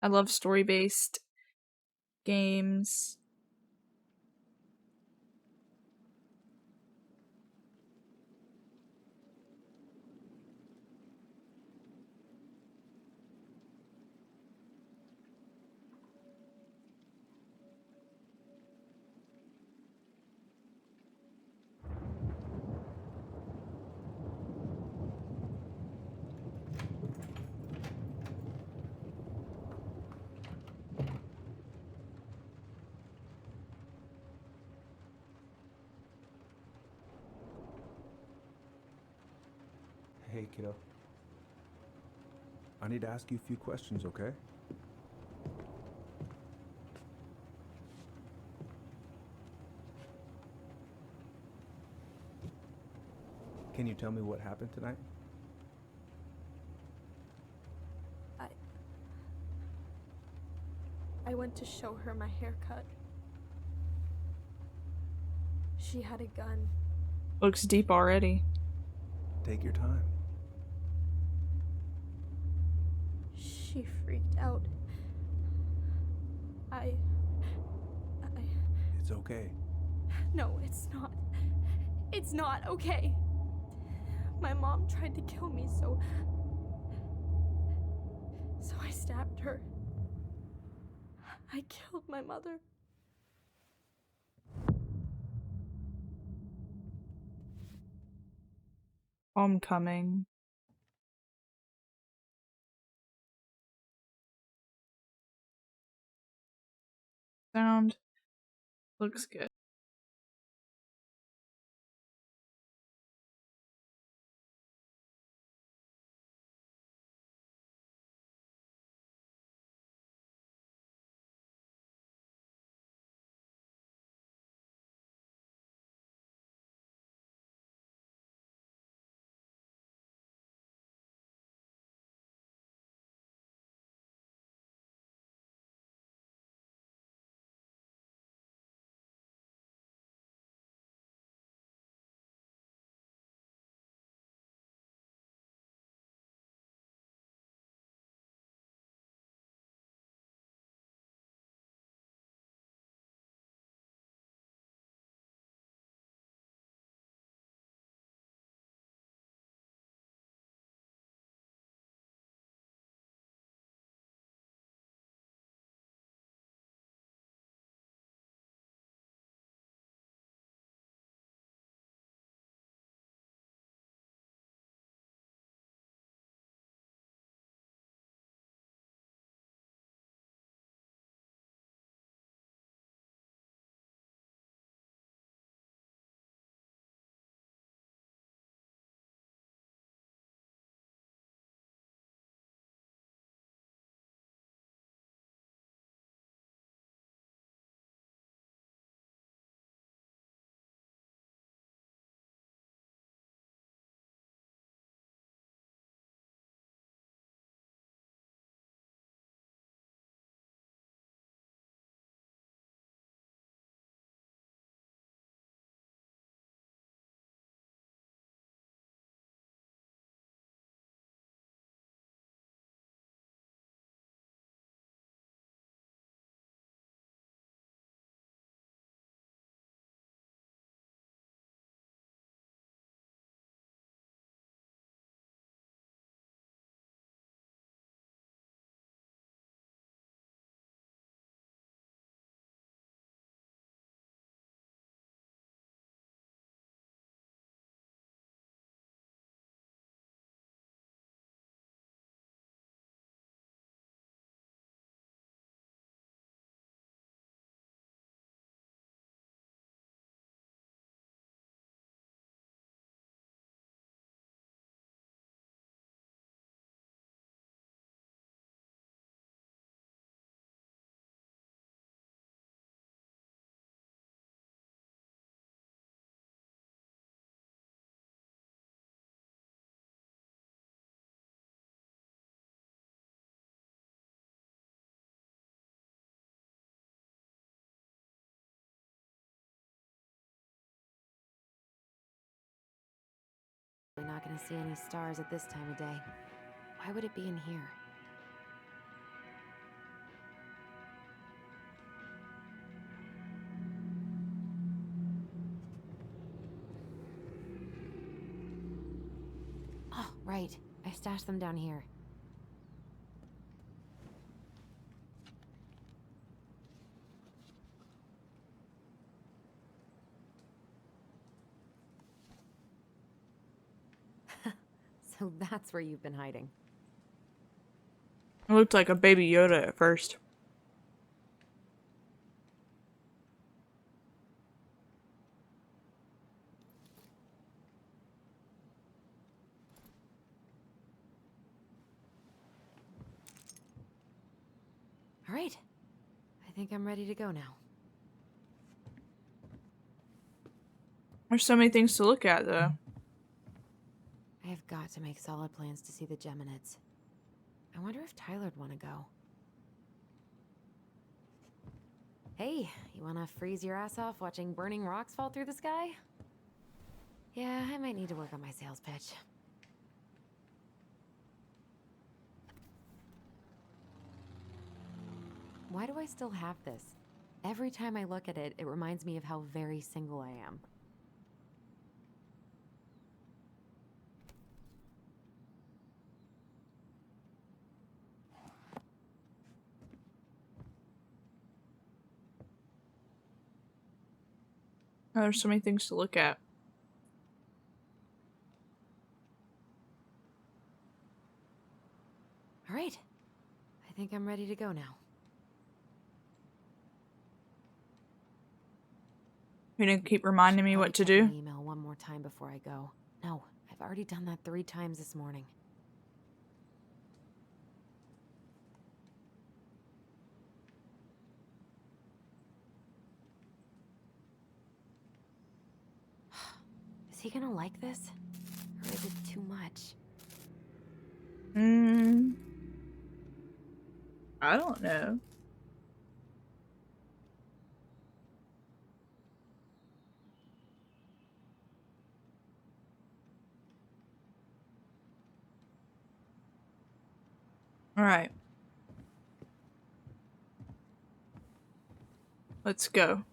I love story-based games. Hey, kiddo. I need to ask you a few questions, okay? Can you tell me what happened tonight? I went to show her my haircut. She had a gun. Looks deep already. Take your time. She freaked out. It's okay. No, it's not. It's not okay. My mom tried to kill me, so I stabbed her. I killed my mother. Homecoming. Sound looks good. We're not gonna see any stars at this time of day. Why would it be in here? Right. I stashed them down here. So that's where you've been hiding. It looked like a baby Yoda at first. All right. I think I'm ready to go now. There's so many things to look at, though. I have got to make solid plans to see the Geminids. I wonder if Tyler'd want to go. Hey, you want to freeze your ass off watching burning rocks fall through the sky? Yeah, I might need to work on my sales pitch. Why do I still have this? Every time I look at it, it reminds me of how very single I am. Oh, there's so many things to look at. All right. I think I'm ready to go now. You're gonna keep reminding me Probably what to check my do? email one more time before I go. No, I've already done that 3 times this morning. Is he gonna like this? Or is it too much? I don't know. Alright. Let's go.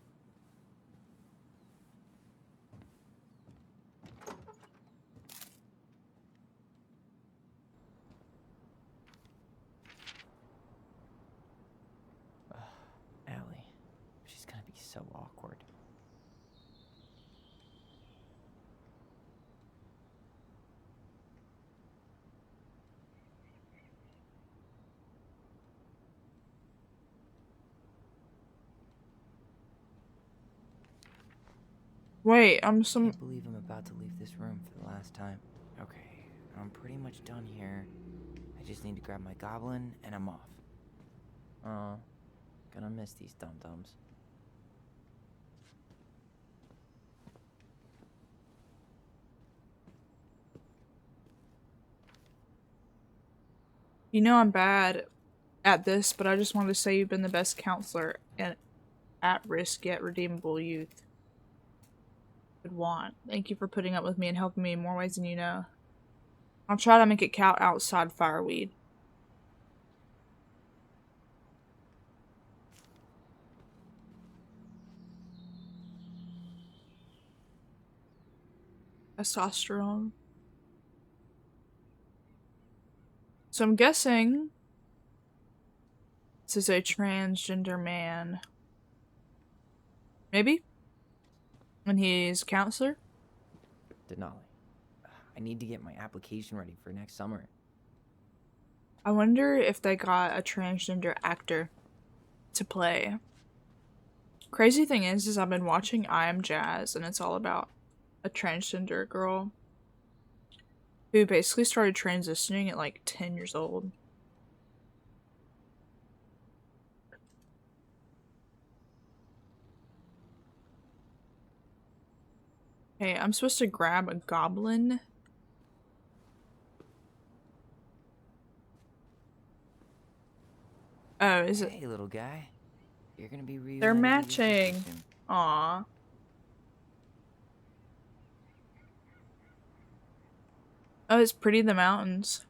Allie. She's gonna be so awkward. Wait, I can't believe I'm about to leave this room for the last time. Okay, I'm pretty much done here. I just need to grab my goblin and I'm off. Gonna miss these dum-dums. You know I'm bad at this, but I just wanted to say you've been the best counselor and at-risk yet redeemable youth could want. Thank you for putting up with me and helping me in more ways than you know. I'll try to make it count outside fireweed. Testosterone. So I'm guessing this is a transgender man. Maybe? And he's a counselor? Denali. I need to get my application ready for next summer. I wonder if they got a transgender actor to play. Crazy thing is I've been watching I Am Jazz, and it's all about a transgender girl who basically started transitioning at like 10 years old. Hey, I'm supposed to grab a goblin. Oh, is it? Hey, little guy. You're gonna be They're reunited with your sister matching. soon. Aw. Oh, it's pretty the mountains.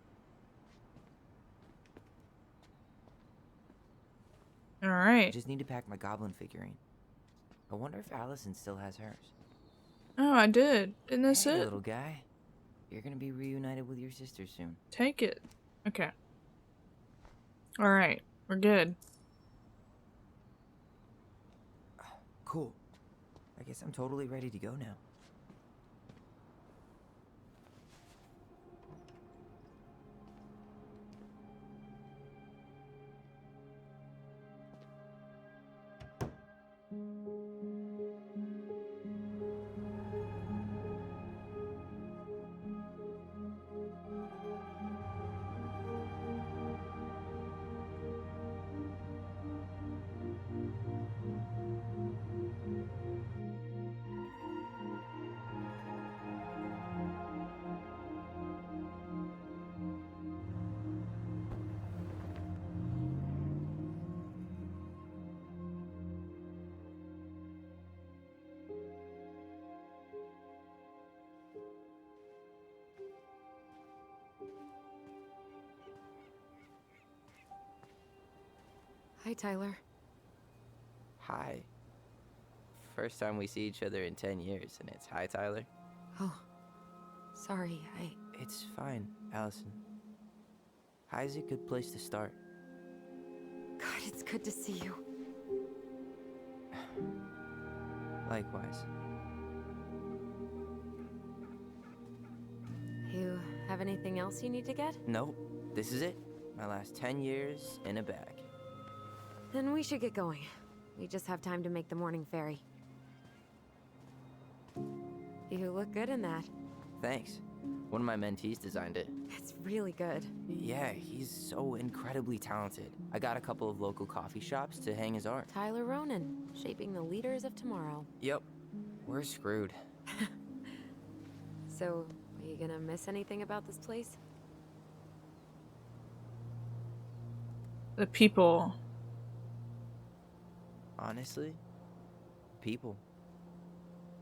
I Alright. just need to pack my goblin figurine. I wonder if Allison still has hers. Oh, I did. Isn't this Hey, it? little guy. You're gonna be reunited with your sister soon. Take it. Okay. Alright, we're good. Cool. I guess I'm totally ready to go now. Hi, Tyler. Hi. First time we see each other in 10 years, and it's hi, Tyler. Oh, sorry, It's fine, Allison. Hi's a good place to start. God, it's good to see you. Likewise. You have anything else you need to get? Nope, this is it. My last 10 years in a bag. Then we should get going. We just have time to make the morning ferry. You look good in that. Thanks. One of my mentees designed it. It's really good. Yeah, he's so incredibly talented. I got a couple of local coffee shops to hang his art. Tyler Ronan, shaping the leaders of tomorrow. Yep, we're screwed. So, are you gonna miss anything about this place? The people. Honestly, people.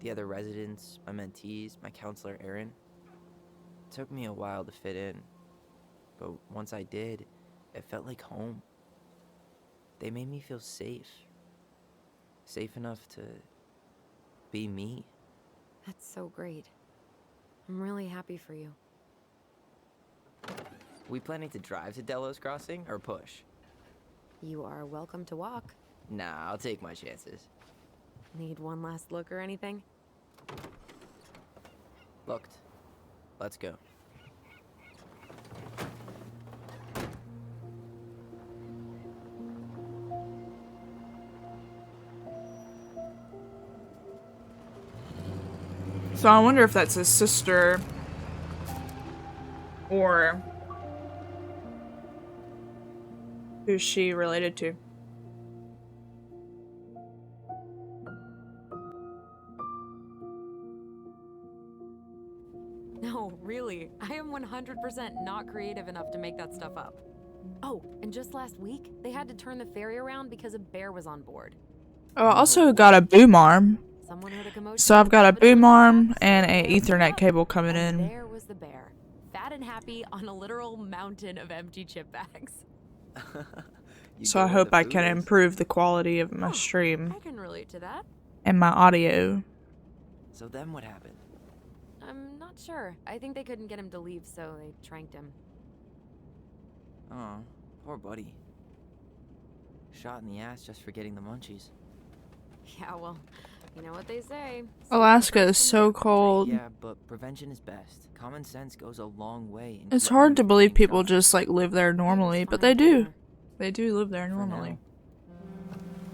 The other residents, my mentees, my counselor Aaron. It took me a while to fit in, but once I did, it felt like home. They made me feel safe. Safe enough to be me. That's so great. I'm really happy for you. We planning to drive to Delos Crossing or push? You are welcome to walk. Nah, I'll take my chances. Need one last look or anything? Looked. Let's go. So I wonder if that's his sister or who's she related to. No, really. I am 100% not creative enough to make that stuff up. Oh, and just last week, they had to turn the ferry around because a bear was on board. Oh, I also got a boom arm. Someone heard a commotion. So I've got a Sabotage boom arm attacks, and so a the bear Ethernet was cable coming and in. there was the bear, fat and happy on a literal mountain of empty chip bags. So I hope I can improve the quality of my stream I can relate to that. and my audio. So then what happened? I'm not sure. I think they couldn't get him to leave, so they tranked him. Oh, poor buddy. Shot in the ass just for getting the munchies. Yeah, well, you know what they say. Alaska is so cold. Yeah, but prevention is best. Common sense goes a long way. In It's keeping hard you to from believe getting people shot. just like live there normally, but they do. They do live there For normally.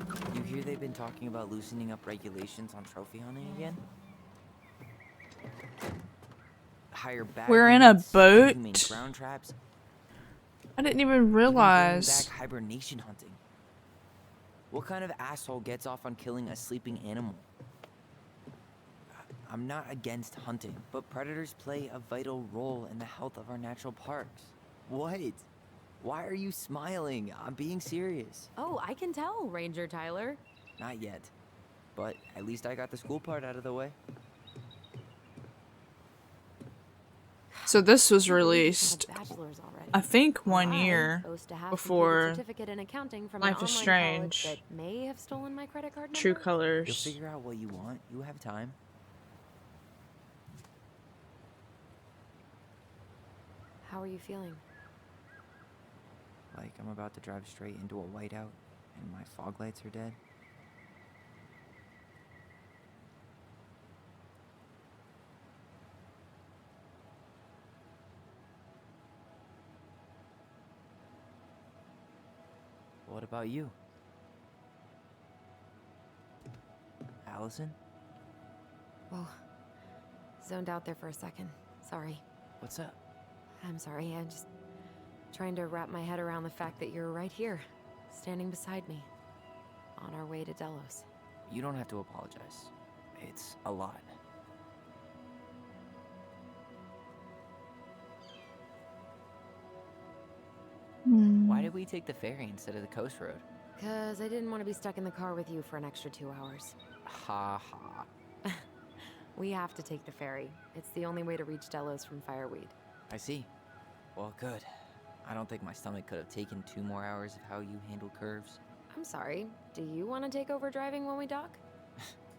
now. You hear they've been talking about loosening up regulations on trophy hunting again? Higher bag We're in a limits, boat? humane ground traps, I didn't even even bringing realize. back hibernation hunting. What kind of asshole gets off on killing a sleeping animal? I'm not against hunting, but predators play a vital role in the health of our natural parks. What? Why are you smiling? I'm being serious. Oh, I can tell, Ranger Tyler. Not yet. But at least I got the school part out of the way. So this was Can't believe you've released, got a bachelor's already. I think, Well, 1 I year boast to have completed a before certificate in accounting from an Life is online Strange. college that may have stolen my credit card True number. You'll Colors. figure out what you want. You have time. How are you feeling? Like I'm about to drive straight into a whiteout and my fog lights are dead. What about you? Allison? Whoa. Zoned out there for a second. Sorry. What's up? I'm sorry. I'm just trying to wrap my head around the fact that you're right here, standing beside me, on our way to Delos. You don't have to apologize. It's a lot. Why did we take the ferry instead of the coast road? 'Cause I didn't want to be stuck in the car with you for an extra 2 hours. Ha ha. We have to take the ferry. It's the only way to reach Delos from Fireweed. I see. Well, good. I don't think my stomach could have taken 2 more hours of how you handle curves. I'm sorry. Do you want to take over driving when we dock?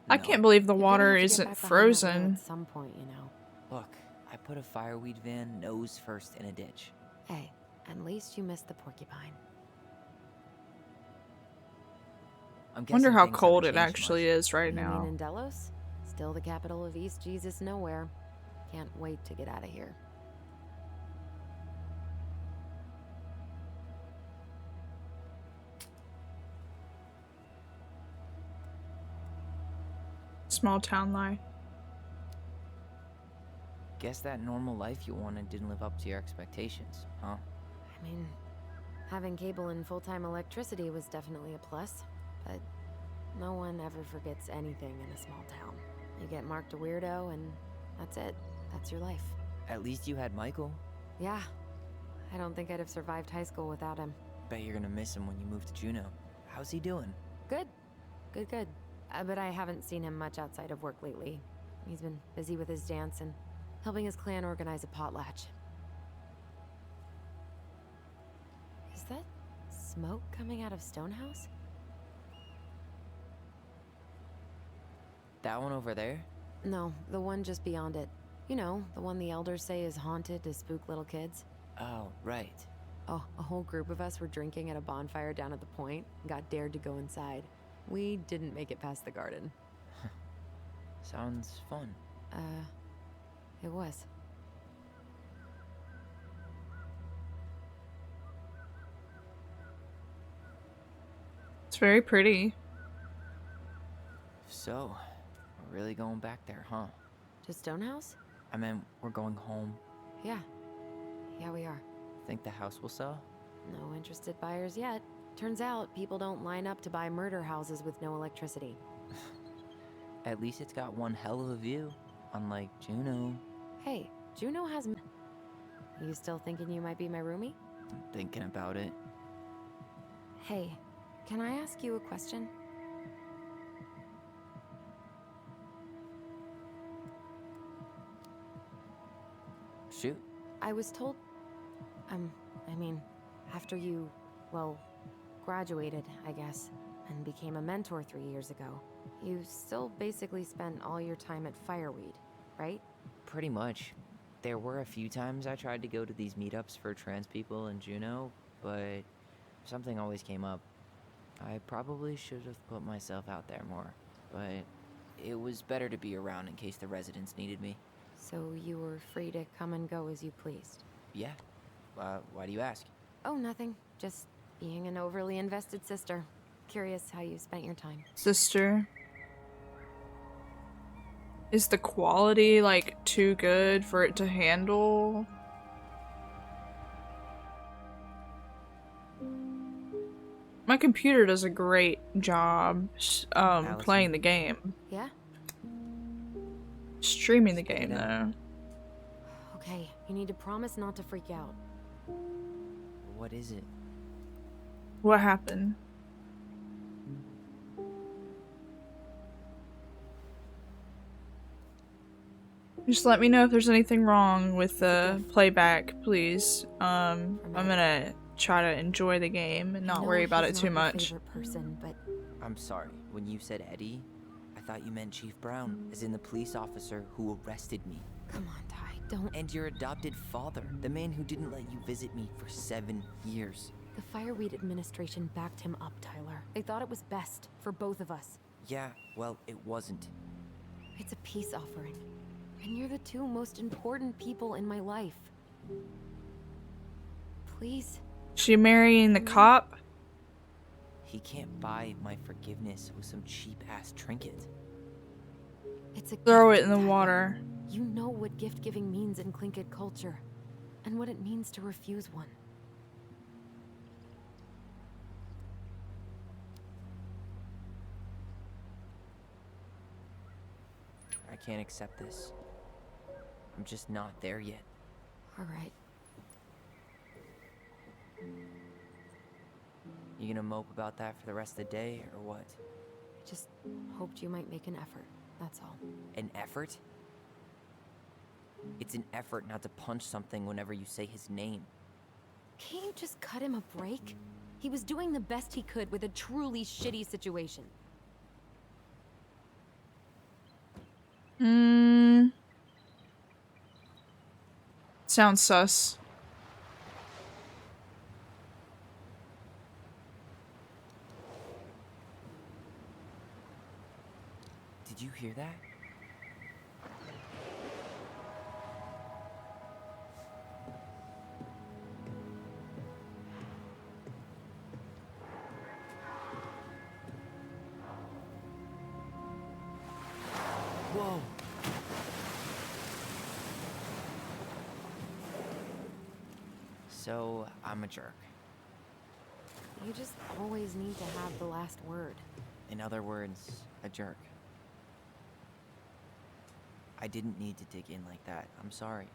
I No. can't believe the You're gonna water have to get isn't back behind that wheel frozen. at some point, you know. Look, I put a fireweed van nose first in a ditch. Hey, at least you missed the porcupine. I'm Wonder guessing how things cold haven't it changed actually much. is right You mean now. in Delos? Still the capital of East Jesus Nowhere. Can't wait to get out of here. Small town life. Guess that normal life you wanted didn't live up to your expectations, huh? I mean, having cable and full-time electricity was definitely a plus, but no one ever forgets anything in a small town. You get marked a weirdo and that's it. That's your life. At least you had Michael. Yeah. I don't think I'd have survived high school without him. Bet you're gonna miss him when you move to Juneau. How's he doing? Good. Good. But I haven't seen him much outside of work lately. He's been busy with his dance and helping his clan organize a potlatch. Is that smoke coming out of Stonehouse? That one over there? No, the one just beyond it. You know, the one the elders say is haunted to spook little kids. Oh, right. Oh, a whole group of us were drinking at a bonfire down at the point and got dared to go inside. We didn't make it past the garden. Sounds fun. It was. It's very pretty. So, we're really going back there, huh? To Stonehouse? I mean, we're going home. Yeah. Yeah, we are. Think the house will sell? No interested buyers yet. Turns out people don't line up to buy murder houses with no electricity. At least it's got one hell of a view. Unlike Juneau. Hey, Juneau has... You still thinking you might be my roomie? I'm thinking about it. Hey, can I ask you a question? Shoot. I was told... I mean, after you, well, graduated, I guess, and became a mentor 3 years ago, you still basically spent all your time at Fireweed, right? Pretty much. There were a few times I tried to go to these meetups for trans people in Juneau, but something always came up. I probably should have put myself out there more, but it was better to be around in case the residents needed me. So you were free to come and go as you pleased? Yeah. Why do you ask? Oh, nothing. Just being an overly invested sister. Curious how you spent your time. Sister. Is the quality, like, too good for it to handle? My computer does a great job, playing the game. Yeah? Streaming the Check it game, out. though. Okay, you need to promise not to freak out. What is it? What happened? Just let me know if there's anything wrong with the playback, please. I'm gonna try to enjoy the game and I not know worry about it he's too not your much. favorite person, but I'm sorry. When you said Eddie, I thought you meant Chief Brown, as in the police officer who arrested me. come on, Ty. Don't. And your adopted father, the man who didn't let you visit me for 7 years. The Fireweed administration backed him up, Tyler. They thought it was best for both of us. Yeah, well, it wasn't. It's a peace offering. And you're the two most important people in my life. Please. She marrying the cop? He can't buy my forgiveness with some cheap-ass trinket. It's a Throw gift, it in the Tyler. water. You know what gift giving means in Tlingit culture, and what it means to refuse one. I can't accept this. I'm just not there yet. All right. You gonna mope about that for the rest of the day, or what? I just hoped you might make an effort, that's all. An effort? It's an effort not to punch something whenever you say his name. Can't you just cut him a break? He was doing the best he could with a truly shitty situation. Sounds sus. Did you hear that? Whoa! So, I'm a jerk. You just always need to have the last word. In other words, a jerk. I didn't need to dig in like that. I'm sorry.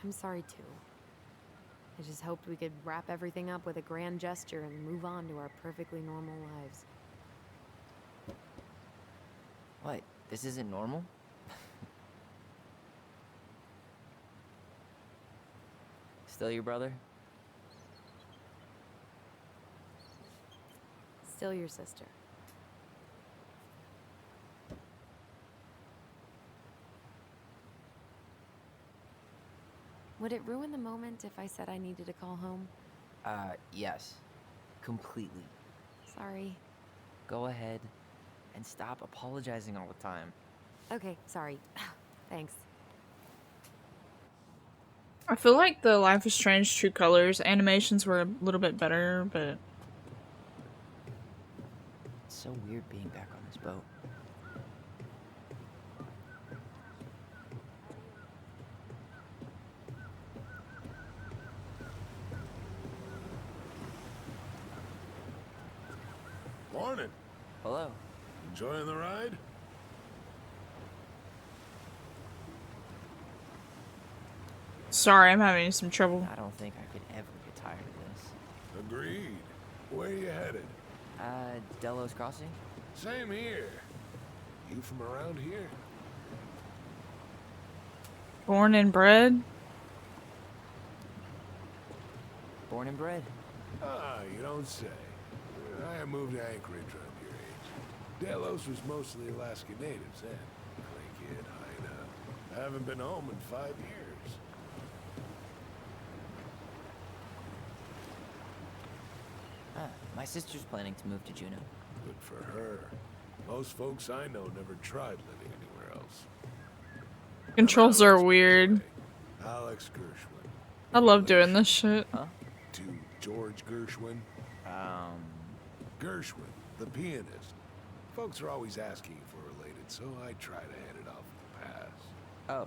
I'm sorry too. I just hoped we could wrap everything up with a grand gesture and move on to our perfectly normal lives. What? This isn't normal? Still your brother? Still your sister. Would it ruin the moment if I said I needed to call home? Yes. Completely. Sorry. Go ahead and stop apologizing all the time. Okay, sorry. Thanks. I feel like the Life is Strange True Colors animations were a little bit better, but It's so weird being back on this boat. Morning. Hello. Enjoying the ride? sorry, I'm having some trouble. I don't think I could ever get tired of this. Agreed. Where you headed? Delos Crossing? Same here. You from around here? Born and bred? Born and bred. Ah, you don't say. I moved to Anchorage around your age. Delos was mostly Alaska natives then. Cranky and Hyena. Haven't been home in 5 years. My sister's planning to move to Juneau. Good for her. Most folks I know never tried living anywhere else. Controls are weird. Alex Gershwin. I love doing this shit. To George Gershwin. Gershwin, the pianist. Folks are always asking if we're related, so I try to head it off with the pass. Oh,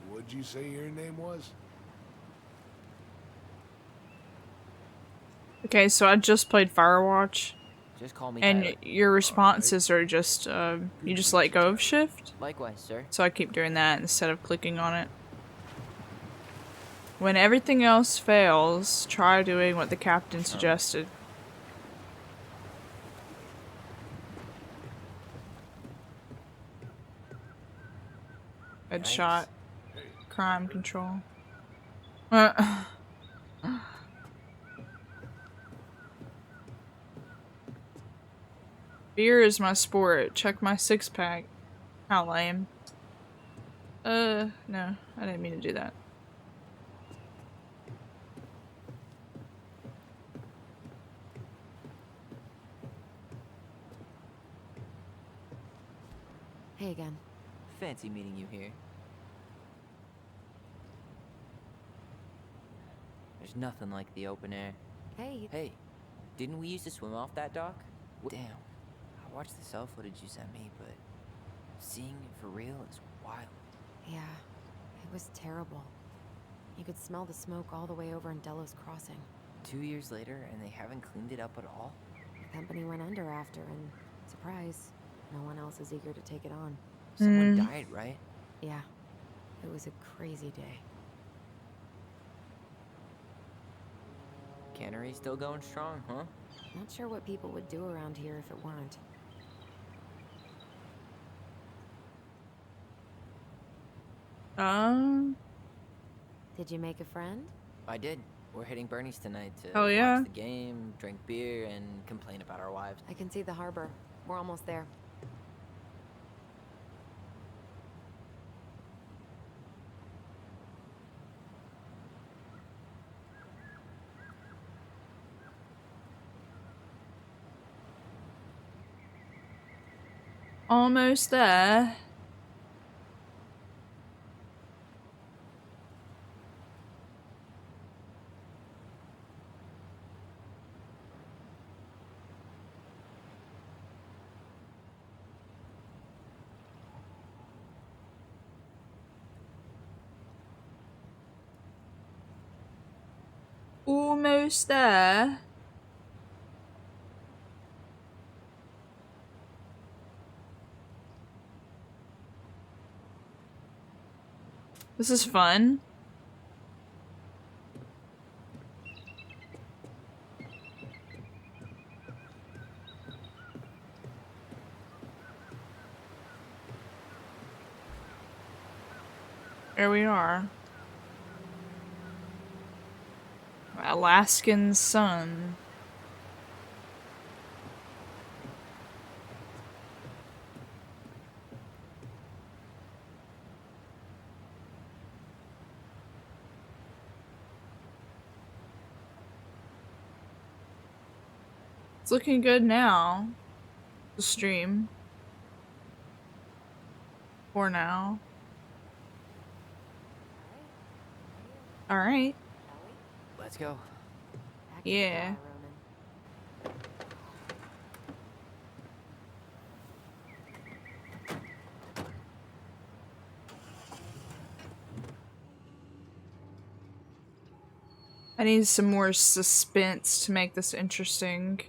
What'd you say your name was? Okay, so I just played Firewatch, just call me and Tyler. your responses are just, you just let go of shift. Likewise, sir. So I keep doing that instead of clicking on it. When everything else fails, try doing what the captain suggested. Headshot. Crime control. Beer is my sport. Check my six-pack. How lame. No. I didn't mean to do that. Hey again. Fancy meeting you here. There's nothing like the open air. Hey. Hey, didn't we used to swim off that dock? Damn. I watched the cell footage you sent me, but seeing it for real is wild. Yeah, it was terrible. You could smell the smoke all the way over in Delos Crossing. 2 years later, and they haven't cleaned it up at all? The company went under after, and surprise, no one else is eager to take it on. Someone died, right? Yeah, it was a crazy day. Cannery still going strong, huh? Not sure what people would do around here if it weren't. Did you make a friend? I did. We're hitting Bernie's tonight to Oh yeah. watch the game, drink beer, and complain about our wives. I can see the harbor. We're almost there. Almost there. Almost there. This is fun. There we are. Alaskan sun. It's looking good now. The stream. For now. Alright. Let's go. Back to the Yeah. bar, Roman. I need some more suspense to make this interesting.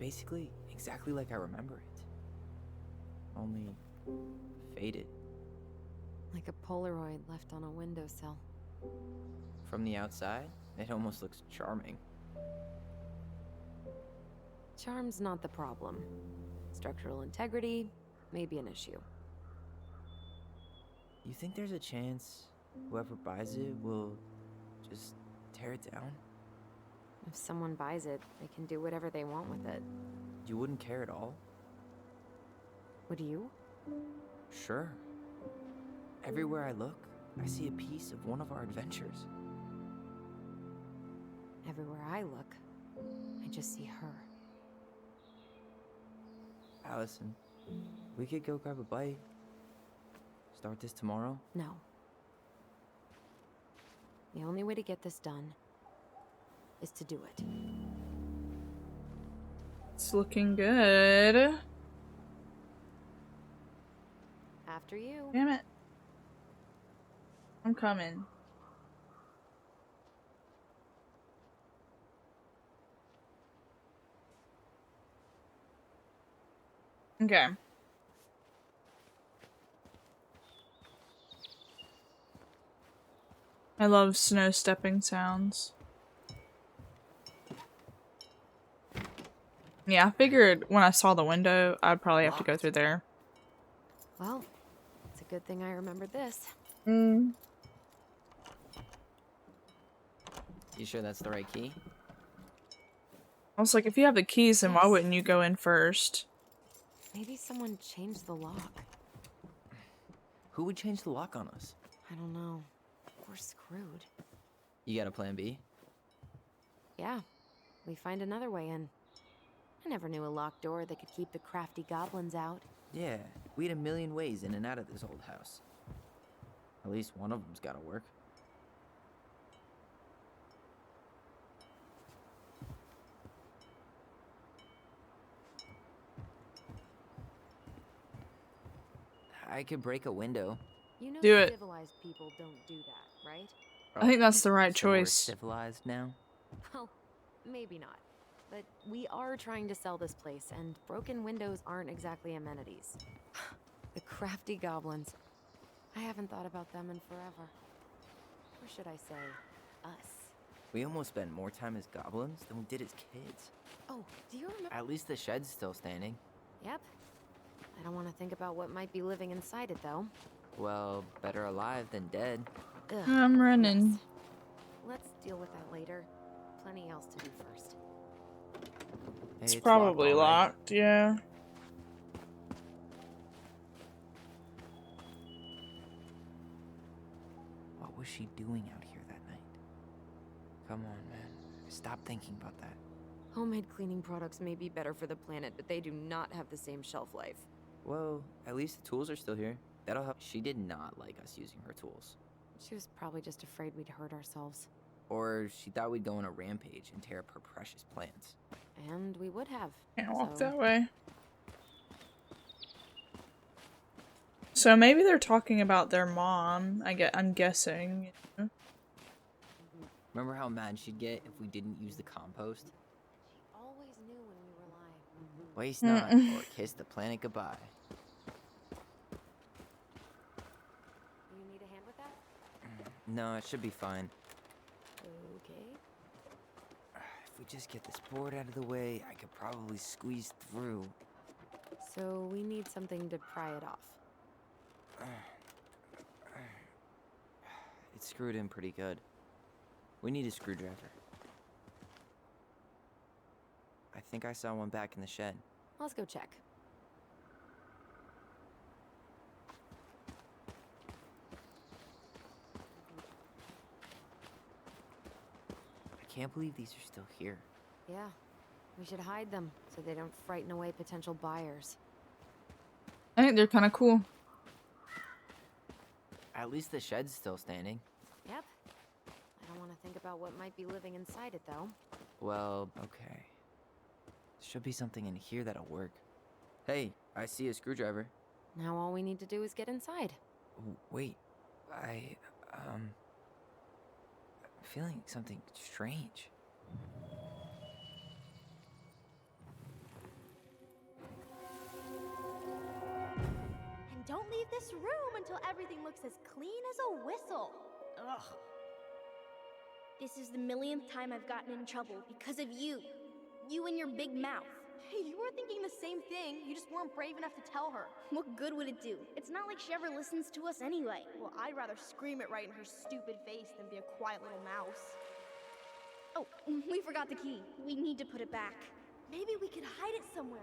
basically exactly like I remember it. Only faded. Like a Polaroid left on a windowsill. From the outside, it almost looks charming. Charm's not the problem. Structural integrity may be an issue. You think there's a chance whoever buys it will just tear it down? If someone buys it, they can do whatever they want with it. You wouldn't care at all? Would you? Sure. Everywhere I look, I see a piece of one of our adventures. Everywhere I look, I just see her. Allison, we could go grab a bite. Start this tomorrow? No. The only way to get this done is to do it. It's looking good. After you. Damn it. I'm coming. Okay. I love snow stepping sounds. Yeah, I figured when I saw the window, I'd probably have to go through there. Well, it's a good thing I remembered this. Mm. You sure that's the right key? I was like, if you have the keys, then why Yes. wouldn't you go in first? Maybe someone changed the lock. Who would change the lock on us? I don't know. We're screwed. You got a plan B? Yeah, we find another way in. I never knew a locked door that could keep the crafty goblins out. Yeah, we had a million ways in and out of this old house. At least one of them's gotta work. I could break a window. You know Do it. civilized people don't do that, right? I think that's the right So we're choice. civilized now? Well, maybe not. But we are trying to sell this place, and broken windows aren't exactly amenities. The crafty goblins. I haven't thought about them in forever. Or should I say, us? We almost spent more time as goblins than we did as kids. Oh, do you remember? At least the shed's still standing. Yep. I don't want to think about what might be living inside it, though. Well, better alive than dead. Ugh, I'm running. yes. Let's deal with that later. Plenty else to do first. Hey, It's locked, probably all right. locked, yeah. What was she doing out here that night? Come on, man. Stop thinking about that. Homemade cleaning products may be better for the planet, but they do not have the same shelf life. Well, at least the tools are still here. That'll help. She did not like us using her tools. She was probably just afraid we'd hurt ourselves. Or she thought we'd go on a rampage and tear up her precious plants. And we would have. Can't walk so- that way. So maybe they're talking about their mom. I'm guessing. Remember how mad she'd get if we didn't use the compost? She always knew when we were lying. Waste not, Mm-mm. or kiss the planet goodbye. Do you need a hand with that? No, it should be fine. Okay. If we just get this board out of the way, I could probably squeeze through. So we need something to pry it off. It's screwed in pretty good. We need a screwdriver. I think I saw one back in the shed. Let's go check. I can't believe these are still here. Yeah. We should hide them so they don't frighten away potential buyers. I think they're kind of cool. At least the shed's still standing. Yep. I don't want to think about what might be living inside it, though. Well, okay. Should be something in here that'll work. Hey, I see a screwdriver. Now all we need to do is get inside. Wait, I'm feeling something strange. this room until everything looks as clean as a whistle. Ugh. This is the millionth time I've gotten in trouble because of you. You and your big mouth. Hey, you were thinking the same thing. You just weren't brave enough to tell her. What good would it do? It's not like she ever listens to us anyway. Well, I'd rather scream it right in her stupid face than be a quiet little mouse. Oh, we forgot the key. We need to put it back. Maybe we could hide it somewhere.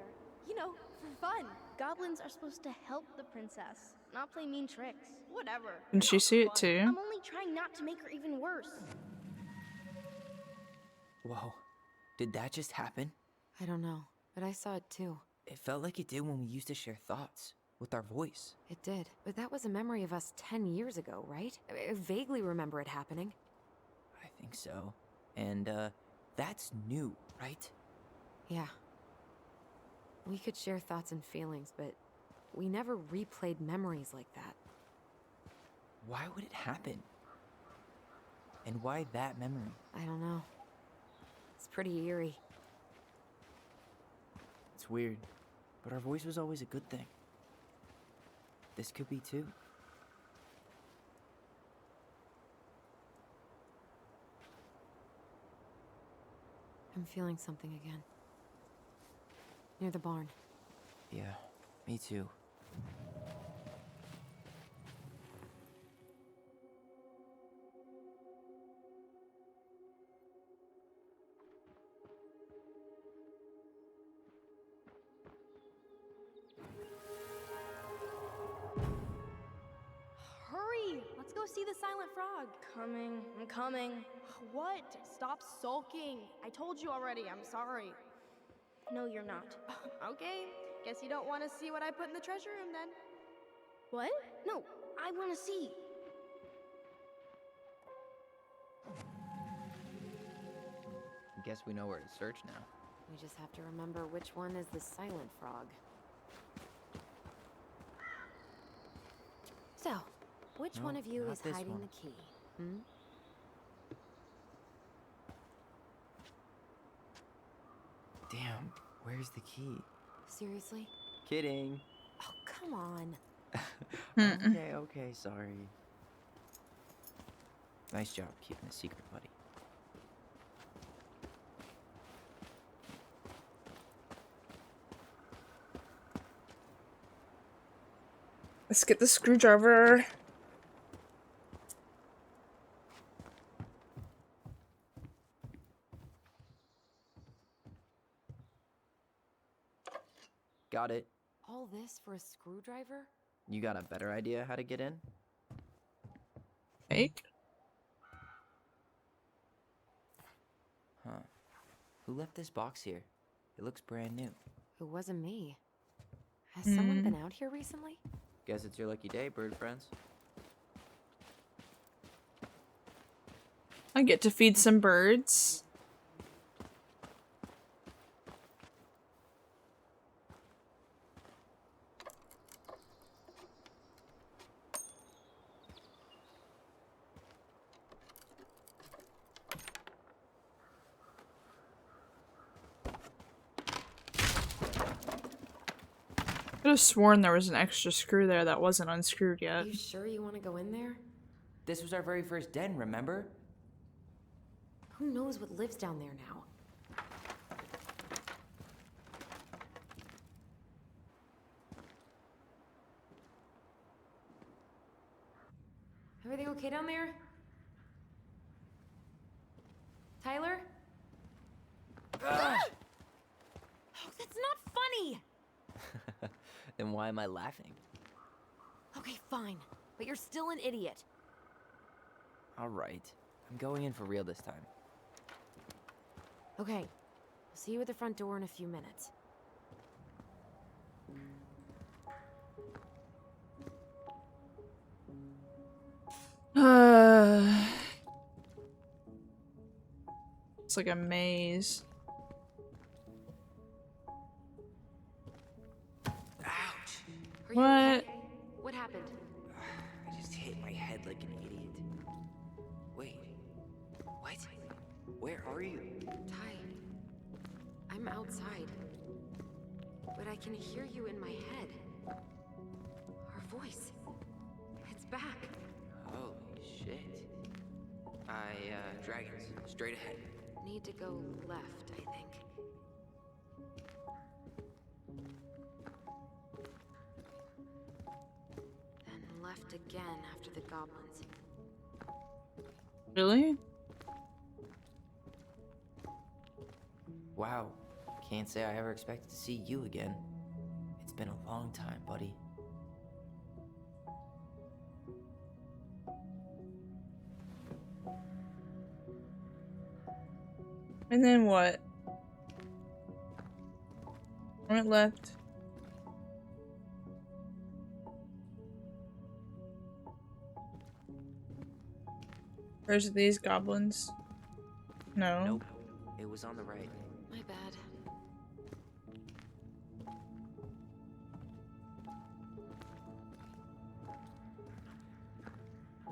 You know, for fun. Goblins are supposed to help the princess, not play mean tricks. Whatever. Can she see it too? I'm only trying not to make her even worse. Whoa. Did that just happen? I don't know, but I saw it too. It felt like it did when we used to share thoughts with our voice. It did, but that was a memory of us 10 years ago, right? I vaguely remember it happening. I think so. And, that's new, right? Yeah. We could share thoughts and feelings, but we never replayed memories like that. Why would it happen? And why that memory? I don't know. It's pretty eerie. It's weird, but our voice was always a good thing. This could be too. I'm feeling something again. Near the barn. Yeah, me too. Hurry! Let's go see the silent frog. I'm coming. What? Stop sulking. I told you already, I'm sorry. No, you're not. Okay, guess you don't want to see what I put in the treasure room then. What? No, I want to see. Guess we know where to search now. We just have to remember which one is the silent frog. So, which No, one of you not is this hiding one. the key? Hmm? Damn, where's the key? Seriously? Kidding. Oh, come on. Okay, sorry. Nice job keeping a secret, buddy. Let's get the screwdriver. Got it. All this for a screwdriver? You got a better idea how to get in? Fake? Huh. Who left this box here? It looks brand new. It wasn't me. Has someone been out here recently? Guess it's your lucky day, bird friends. I get to feed some birds. I could have sworn there was an extra screw there that wasn't unscrewed yet. You sure you want to go in there? This was our very first den, remember? Who knows what lives down there now? Everything okay down there? Tyler? Oh, that's not funny! Then why am I laughing? Okay, fine. But you're still an idiot. Alright. I'm going in for real this time. Okay. I'll see you at the front door in a few minutes. It's like a maze. Ouch! Are you What? okay? What happened? I just hit my head like an idiot. Wait. What? Where are you? Ty, I'm outside. But I can hear you in my head. Our voice. Dragons. Straight ahead. Need to go left, I think. Then left again after the goblins. Really? Wow. Can't say I ever expected to see you again. It's been a long time, buddy. And then what? I went left. Where's these goblins? No. Nope. It was on the right. My bad.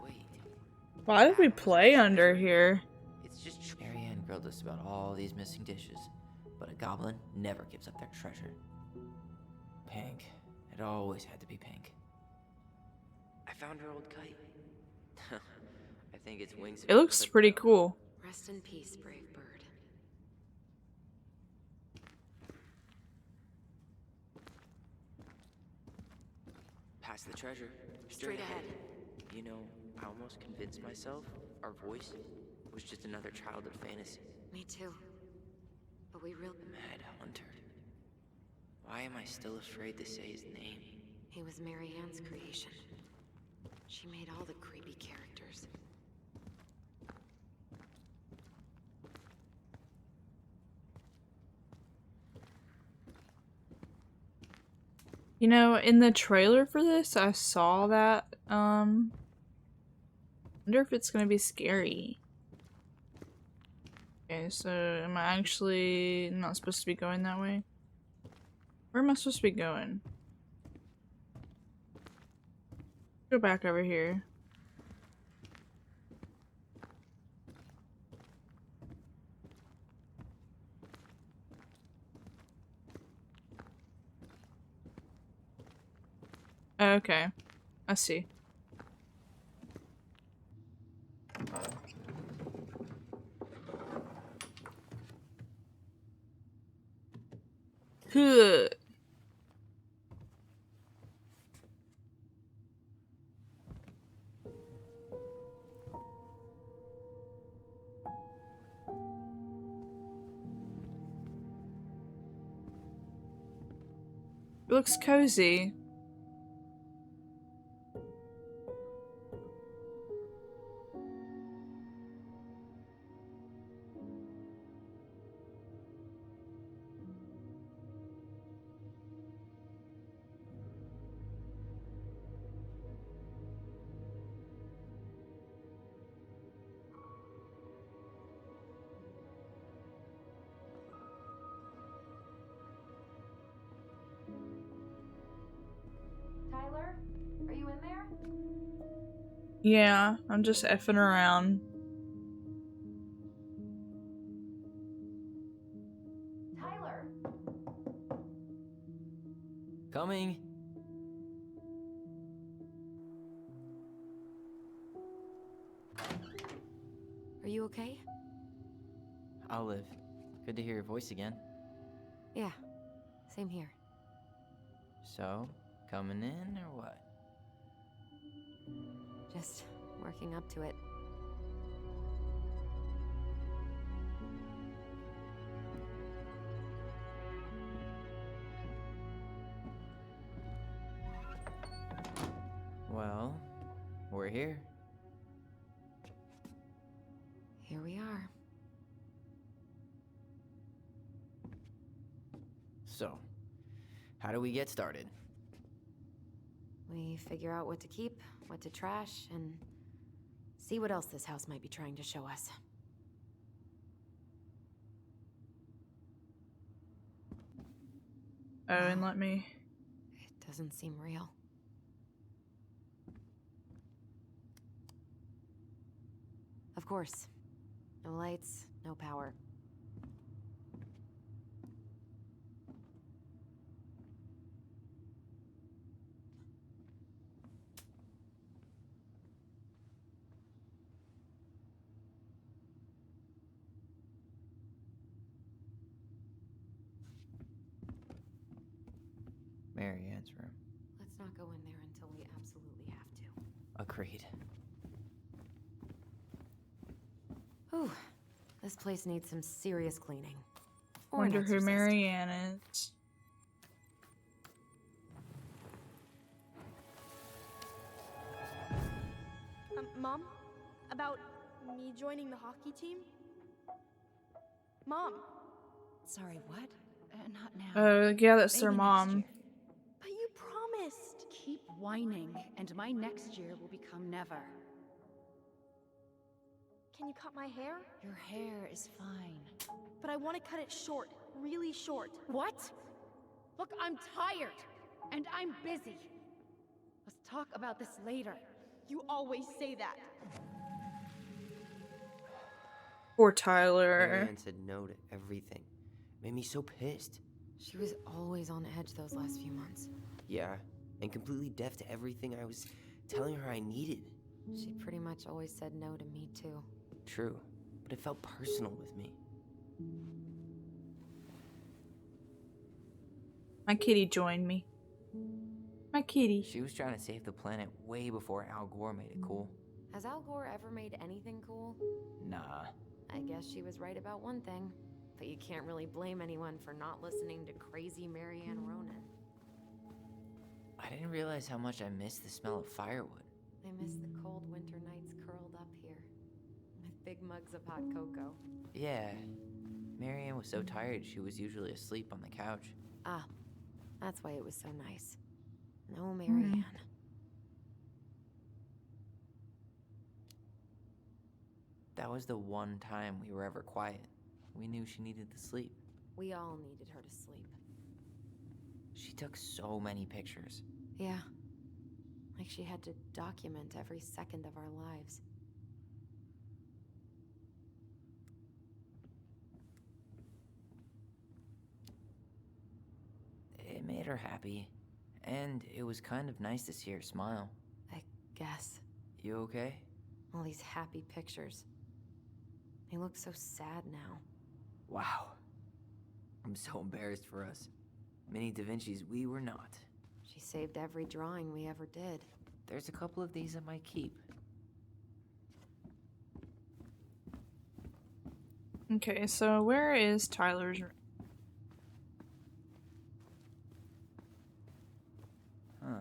Wait. Why did we That was play a under treasure. here? It's just Marianne grilled us about all these missing dishes, but a goblin never gives up their treasure. Pink. It always had to be pink. I found her old kite. I think its wings. It looks pretty cool. Rest in peace, brave bird. Past the treasure. Straight ahead. You know, I almost convinced myself our voice was just another childhood fantasy. Me too. But we really... Mad Hunter. Why am I still afraid to say his name? He was Mary Ann's creation. She made all the creepy characters. You know, in the trailer for this, I saw that. Wonder if it's gonna be scary. Okay, so am I actually not supposed to be going that way? Where am I supposed to be going? Go back over here. Okay, I see. Good. It looks cozy. Tyler, are you in there? Yeah, I'm just effing around. Tyler! Coming! Are you okay? I'll live. Good to hear your voice again. Yeah. Same here. So, coming in or what? Just working up to it. Well, we're here. Here we are. So, how do we get started? We figure out what to keep, what to trash, and see what else this house might be trying to show us. Oh, and let me. It doesn't seem real. Of course. No lights, no power. Marianne's room. Let's not go in there until we absolutely have to. Agreed. Whew. This place needs some serious cleaning. Or an Wonder who exorcist. Marianne is. Mom? About me joining the hockey team? Mom! Sorry, what? Not now. Yeah, that's Maybe their next mom. year. But you promised! Keep whining, and my next year will become never. Can you cut my hair? Your hair is fine. But I want to cut it short. Really short. What? Look, I'm tired, and I'm busy. Let's talk about this later. You always say that. Poor Tyler. Marianne said no to everything. Made me so pissed. She was always on edge those last few months. Yeah, and completely deaf to everything I was telling her I needed. She pretty much always said no to me, too. True, but it felt personal with me. My kitty joined me. My kitty. She was trying to save the planet way before Al Gore made it cool. Has Al Gore ever made anything cool? Nah. I guess she was right about one thing. But you can't really blame anyone for not listening to crazy Marianne Ronan. I didn't realize how much I missed the smell of firewood. I miss the cold winter nights curled up here. With big mugs of hot cocoa. Yeah. Marianne was so tired she was usually asleep on the couch. Ah, that's why it was so nice. No Marianne. That was the one time we were ever quiet. We knew she needed to sleep. We all needed her to sleep. She took so many pictures. Yeah. Like she had to document every second of our lives. It made her happy. And it was kind of nice to see her smile. I guess. You okay? All these happy pictures. They look so sad now. Wow. I'm so embarrassed for us. Mini Da Vinci's we were not. She saved every drawing we ever did. There's a couple of these I might keep. Okay, so where is Tyler's room? Huh.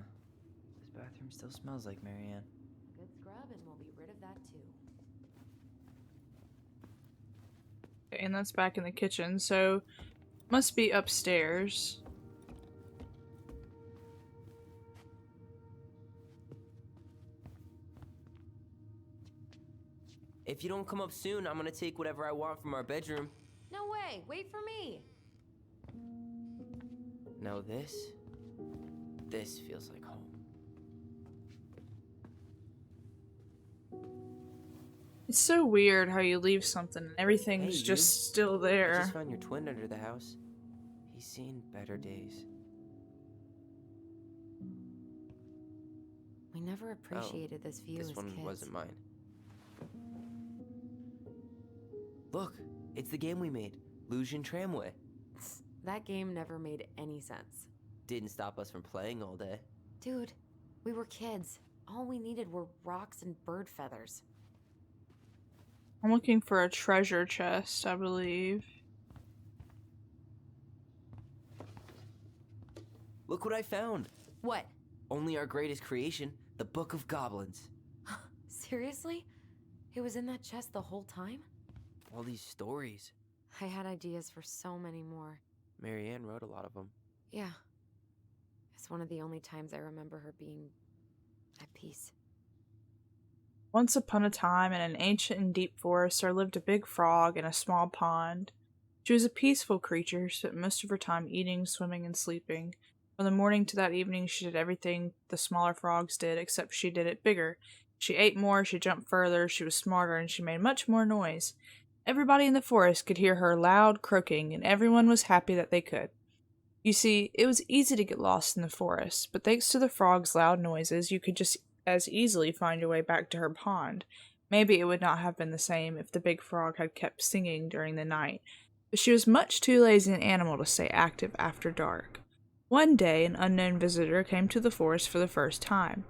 This bathroom still smells like Marianne. Good scrub and we'll be rid of that too. Okay, and that's back in the kitchen, so must be upstairs. If you don't come up soon, I'm gonna take whatever I want from our bedroom. No way! Wait for me! No, this feels like home. It's so weird how you leave something and everything's Hey, you. just still I there. just found your twin under the house. He's seen better days. We never appreciated this view This as one kids. wasn't mine. Look, it's the game we made, Lucian Tramway. That game never made any sense. Didn't stop us from playing all day. Dude, we were kids. All we needed were rocks and bird feathers. I'm looking for a treasure chest, I believe. Look what I found! What? Only our greatest creation, the Book of Goblins. Seriously? It was in that chest the whole time? All these stories. I had ideas for so many more. Marianne wrote a lot of them. Yeah. It's one of the only times I remember her being at peace. Once upon a time, in an ancient and deep forest, there lived a big frog in a small pond. She was a peaceful creature, spent most of her time eating, swimming, and sleeping. From the morning to that evening, she did everything the smaller frogs did, except she did it bigger. She ate more, she jumped further, she was smarter, and she made much more noise. Everybody in the forest could hear her loud croaking, and everyone was happy that they could. You see, it was easy to get lost in the forest, but thanks to the frog's loud noises, you could just as easily find your way back to her pond. Maybe it would not have been the same if the big frog had kept singing during the night, but she was much too lazy an animal to stay active after dark. One day, an unknown visitor came to the forest for the first time.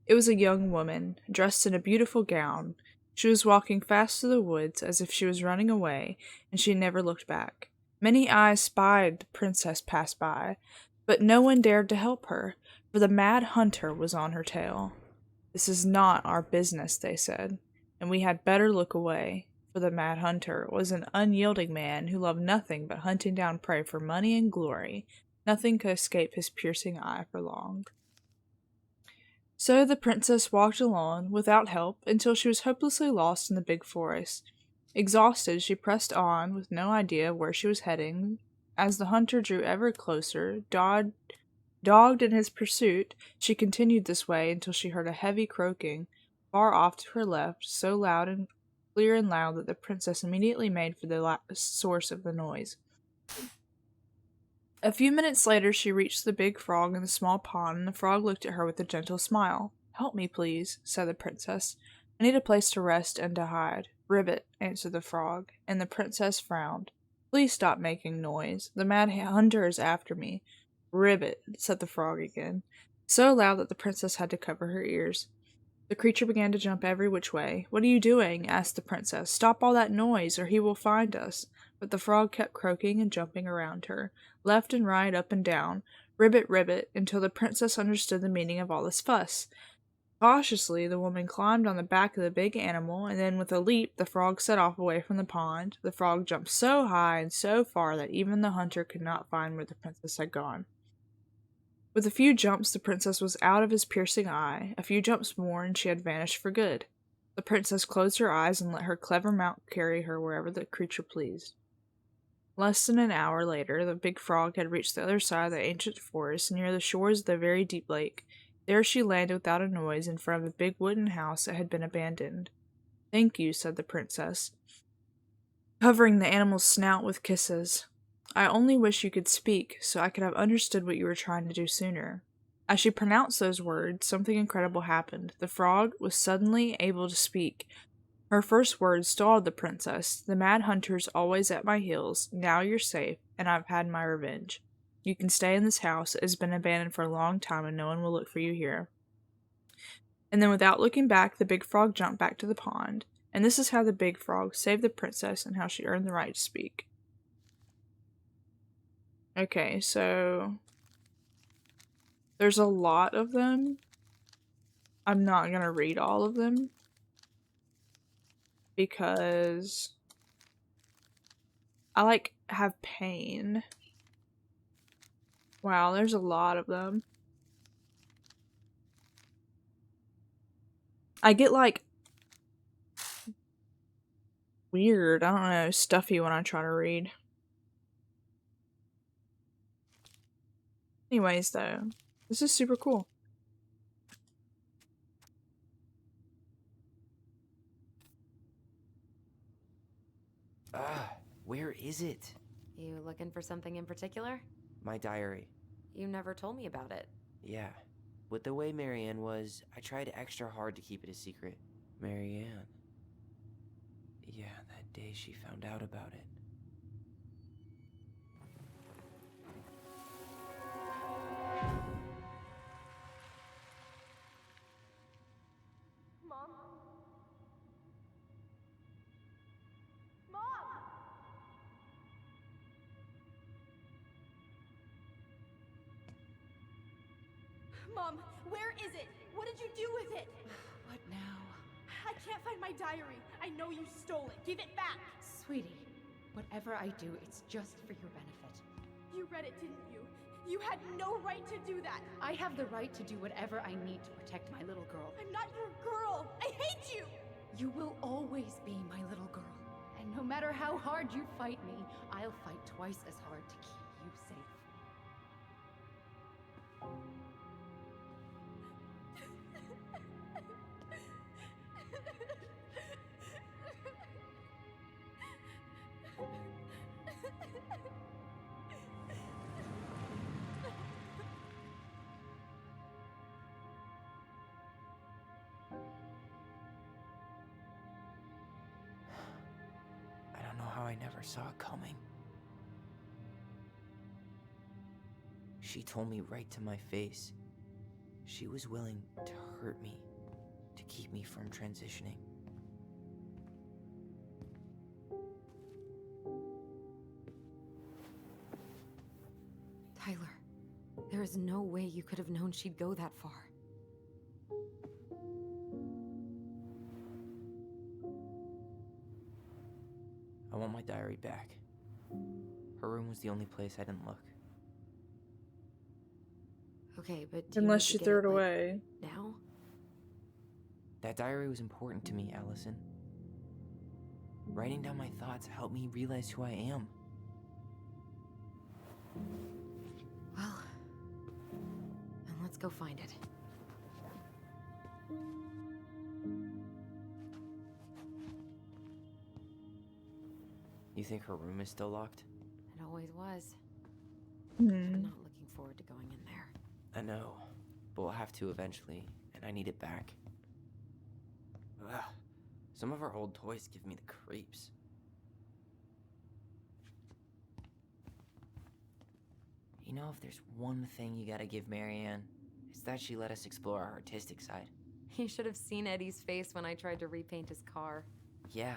It was a young woman, dressed in a beautiful gown. She was walking fast through the woods as if she was running away, and she never looked back. Many eyes spied the princess pass by, but no one dared to help her, for the mad hunter was on her tail. "This is not our business," they said, "and we had better look away," for the mad hunter was an unyielding man who loved nothing but hunting down prey for money and glory. Nothing could escape his piercing eye for long. So the princess walked alone, without help, until she was hopelessly lost in the big forest. Exhausted, she pressed on, with no idea where she was heading. As the hunter drew ever closer, dogged in his pursuit, she continued this way until she heard a heavy croaking, far off to her left, so loud and clear and loud that the princess immediately made for the source of the noise. A few minutes later, she reached the big frog in the small pond, and the frog looked at her with a gentle smile. "Help me, please," said the princess. "I need a place to rest and to hide." "Ribbit," answered the frog, and the princess frowned. "Please stop making noise. The mad hunter is after me." "Ribbit," said the frog again, so loud that the princess had to cover her ears. The creature began to jump every which way. "What are you doing?" asked the princess. "Stop all that noise, or he will find us." But the frog kept croaking and jumping around her, left and right, up and down, ribbit, ribbit, until the princess understood the meaning of all this fuss. Cautiously, the woman climbed on the back of the big animal, and then with a leap the frog set off away from the pond. The frog jumped so high and so far that even the hunter could not find where the princess had gone. With a few jumps, the princess was out of his piercing eye. A few jumps more, and she had vanished for good. The princess closed her eyes and let her clever mount carry her wherever the creature pleased. Less than an hour later, the big frog had reached the other side of the ancient forest, near the shores of the very deep lake. There she landed without a noise in front of a big wooden house that had been abandoned. "Thank you," said the princess, covering the animal's snout with kisses. "I only wish you could speak, so I could have understood what you were trying to do sooner." As she pronounced those words, something incredible happened. The frog was suddenly able to speak. Her first words startled the princess. "The mad hunter's always at my heels. Now you're safe, and I've had my revenge. You can stay in this house. It has been abandoned for a long time, and no one will look for you here." And then, without looking back, the big frog jumped back to the pond. And this is how the big frog saved the princess and how she earned the right to speak. Okay, so there's a lot of them. I'm not gonna read all of them because I have pain. Wow, there's a lot of them. I get weird, I don't know, stuffy when I try to read. Anyways, though, this is super cool. Where is it? You looking for something in particular? My diary. You never told me about it. Yeah. With the way Marianne was, I tried extra hard to keep it a secret. Marianne. Yeah, that day she found out about it. Mom? Mom! Mom, where is it? What did you do with it? What now? I can't find my diary. I know you stole it. Give it back. Sweetie, whatever I do, it's just for your benefit. You read it, didn't you? You had no right to do that. I have the right to do whatever I need to protect my little girl. I'm not your girl. I hate you. You will always be my little girl. And no matter how hard you fight me, I'll fight twice as hard to keep you safe. I don't know how I never saw it coming. She told me right to my face. She was willing to hurt me to keep me from transitioning. Tyler, there is no way you could have known she'd go that far. I want my diary back. Her room was the only place I didn't look. Okay, but do you Unless need to she get threw it, it like, away. now? That diary was important to me, Allison. Writing down my thoughts helped me realize who I am. Well, then let's go find it. You think her room is still locked? It always was. Hmm. I'm not looking forward to going in there. I know, but we'll have to eventually, and I need it back. Ugh. Some of our old toys give me the creeps. You know, if there's one thing you gotta give Marianne, it's that she let us explore our artistic side. You should have seen Eddie's face when I tried to repaint his car. Yeah,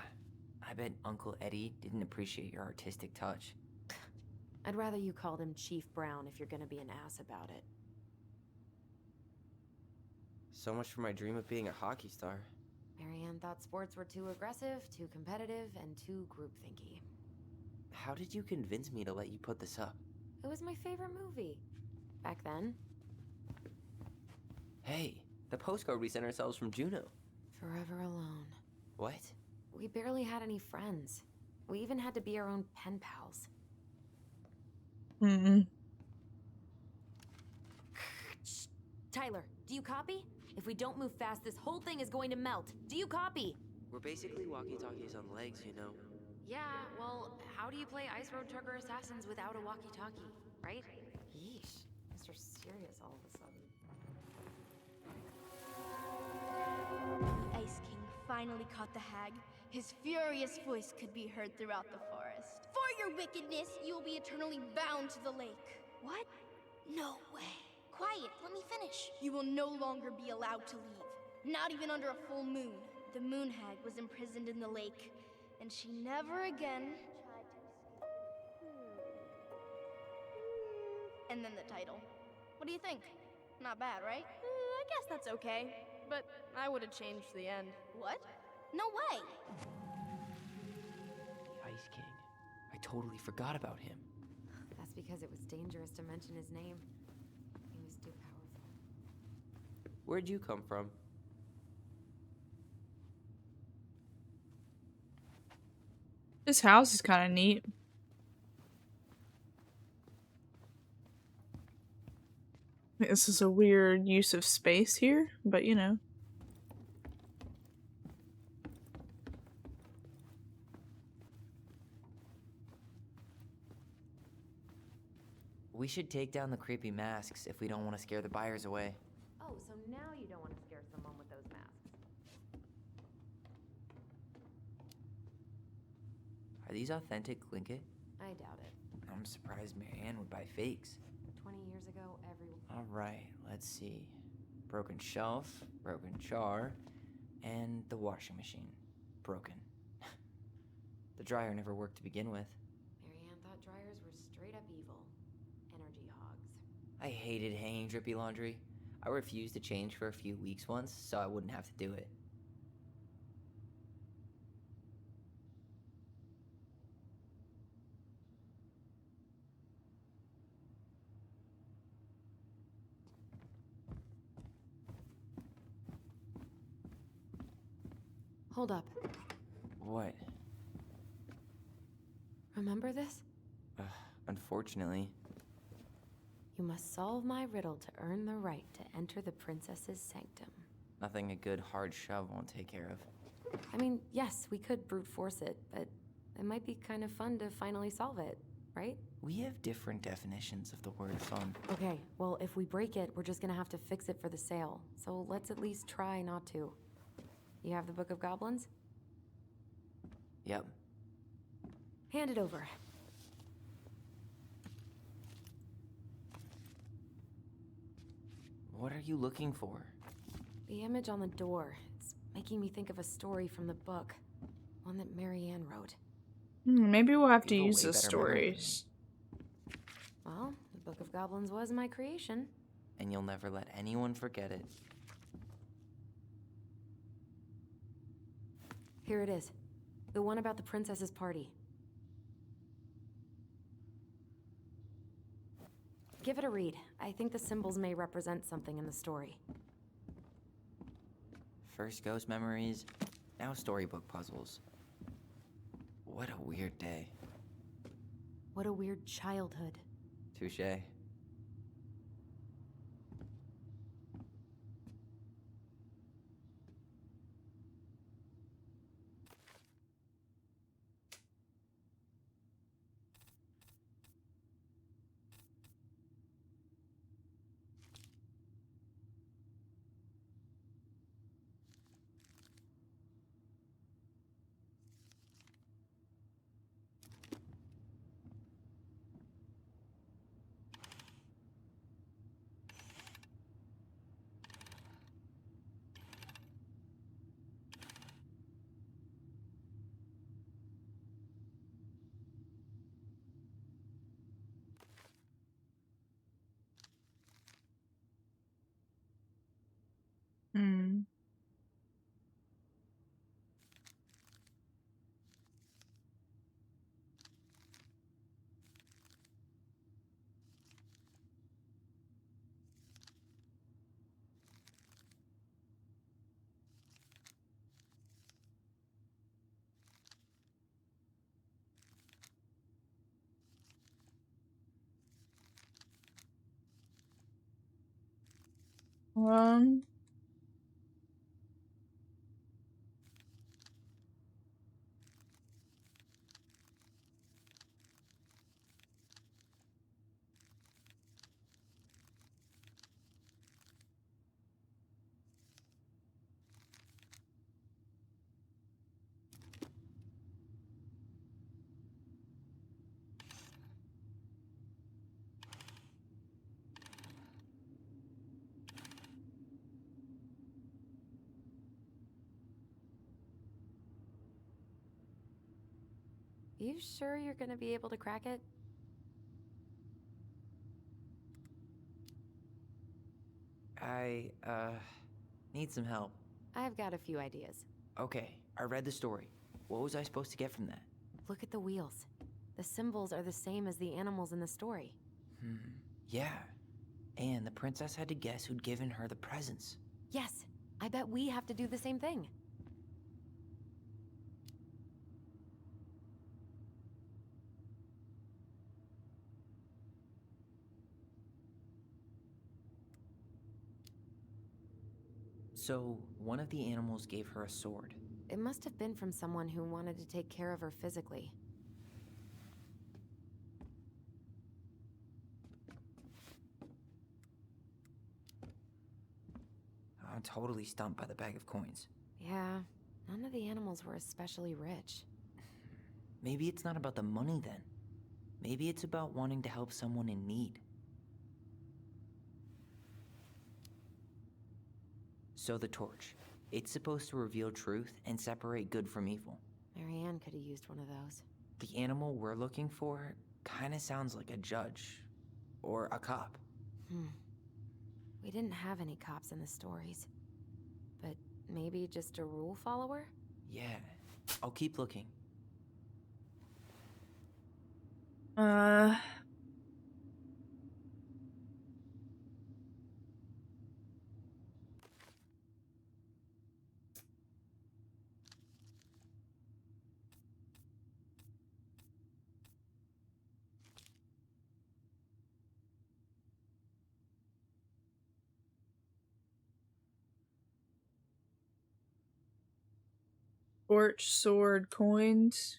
I bet Uncle Eddie didn't appreciate your artistic touch. I'd rather you called him Chief Brown if you're gonna be an ass about it. So much for my dream of being a hockey star. Marianne thought sports were too aggressive, too competitive, and too groupthinky. How did you convince me to let you put this up? It was my favorite movie. Back then. Hey, the postcard we sent ourselves from Juneau. Forever alone. What? We barely had any friends. We even had to be our own pen pals. Mm-mm. Tyler, do you copy? If we don't move fast, this whole thing is going to melt. Do you copy? We're basically walkie-talkies on legs, you know. Yeah, well, how do you play Ice Road Trucker Assassins without a walkie-talkie, right? Yeesh, Mr. Serious all of a sudden. The Ice King finally caught the hag. His furious voice could be heard throughout the forest. For your wickedness, you will be eternally bound to the lake. What? No way. Quiet, let me finish. You will no longer be allowed to leave. Not even under a full moon. The moon hag was imprisoned in the lake, and she never again tried to escape. And then the title. What do you think? Not bad, right? I guess that's okay. But I would have changed the end. What? No way! The Ice King. I totally forgot about him. That's because it was dangerous to mention his name. He was too powerful. Where'd you come from? This house is kind of neat. This is a weird use of space here, but you know. We should take down the creepy masks if we don't want to scare the buyers away. Oh, so now you don't want to scare someone with those masks. Are these authentic Glinkit? I doubt it. I'm surprised Marianne would buy fakes. 20 years ago, everyone... Alright, let's see. Broken shelf, broken jar, and the washing machine. Broken. The dryer never worked to begin with. Marianne thought dryers were straight up evil. Energy hogs. I hated hanging drippy laundry. I refused to change for a few weeks once, so I wouldn't have to do it. Hold up. What? Remember this? Unfortunately. You must solve my riddle to earn the right to enter the princess's sanctum. Nothing a good hard shove won't take care of. I mean, yes, we could brute force it, but it might be kind of fun to finally solve it, right? We have different definitions of the word fun. Okay, well, if we break it, we're just gonna have to fix it for the sale. So let's at least try not to. You have the Book of Goblins? Yep. Hand it over. What are you looking for? The image on the door. It's making me think of a story from the book. One that Marianne wrote. Maybe we'll have to You have a use way the better memory than me. stories. Well, the Book of Goblins was my creation. And you'll never let anyone forget it. Here it is. The one about the princess's party. Give it a read. I think the symbols may represent something in the story. First ghost memories, now storybook puzzles. What a weird day. What a weird childhood. Touché. Hmm. Um, You sure you're gonna be able to crack it? I, need some help. I've got a few ideas. Okay, I read the story. What was I supposed to get from that? Look at the wheels. The symbols are the same as the animals in the story. Yeah. And the princess had to guess who'd given her the presents. Yes, I bet we have to do the same thing. So, one of the animals gave her a sword. It must have been from someone who wanted to take care of her physically. I'm totally stumped by the bag of coins. Yeah, none of the animals were especially rich. Maybe it's not about the money then. Maybe it's about wanting to help someone in need. So the torch. It's supposed to reveal truth and separate good from evil. Marianne could have used one of those. The animal we're looking for kinda sounds like a judge. Or a cop. We didn't have any cops in the stories. But maybe just a rule follower? Yeah. I'll keep looking. uh, torch, sword, coins.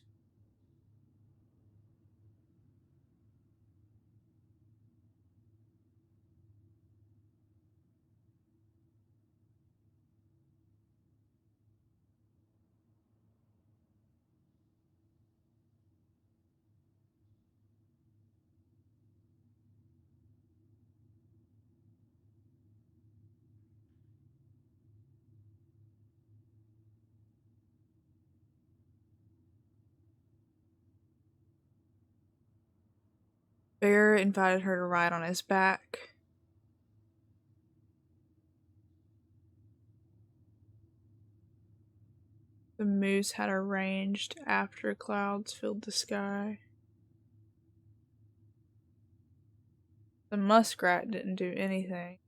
Bear invited her to ride on his back. The moose had arranged after clouds filled the sky. The muskrat didn't do anything.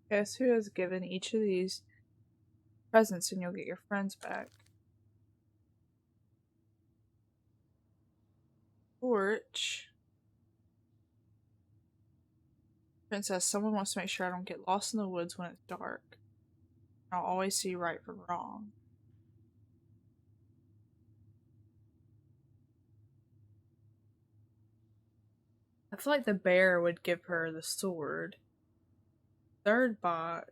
Guess who has given each of these presents and you'll get your friends back? Torch. Princess, someone wants to make sure I don't get lost in the woods when it's dark. I'll always see right from wrong. I feel like the bear would give her the sword. Third box.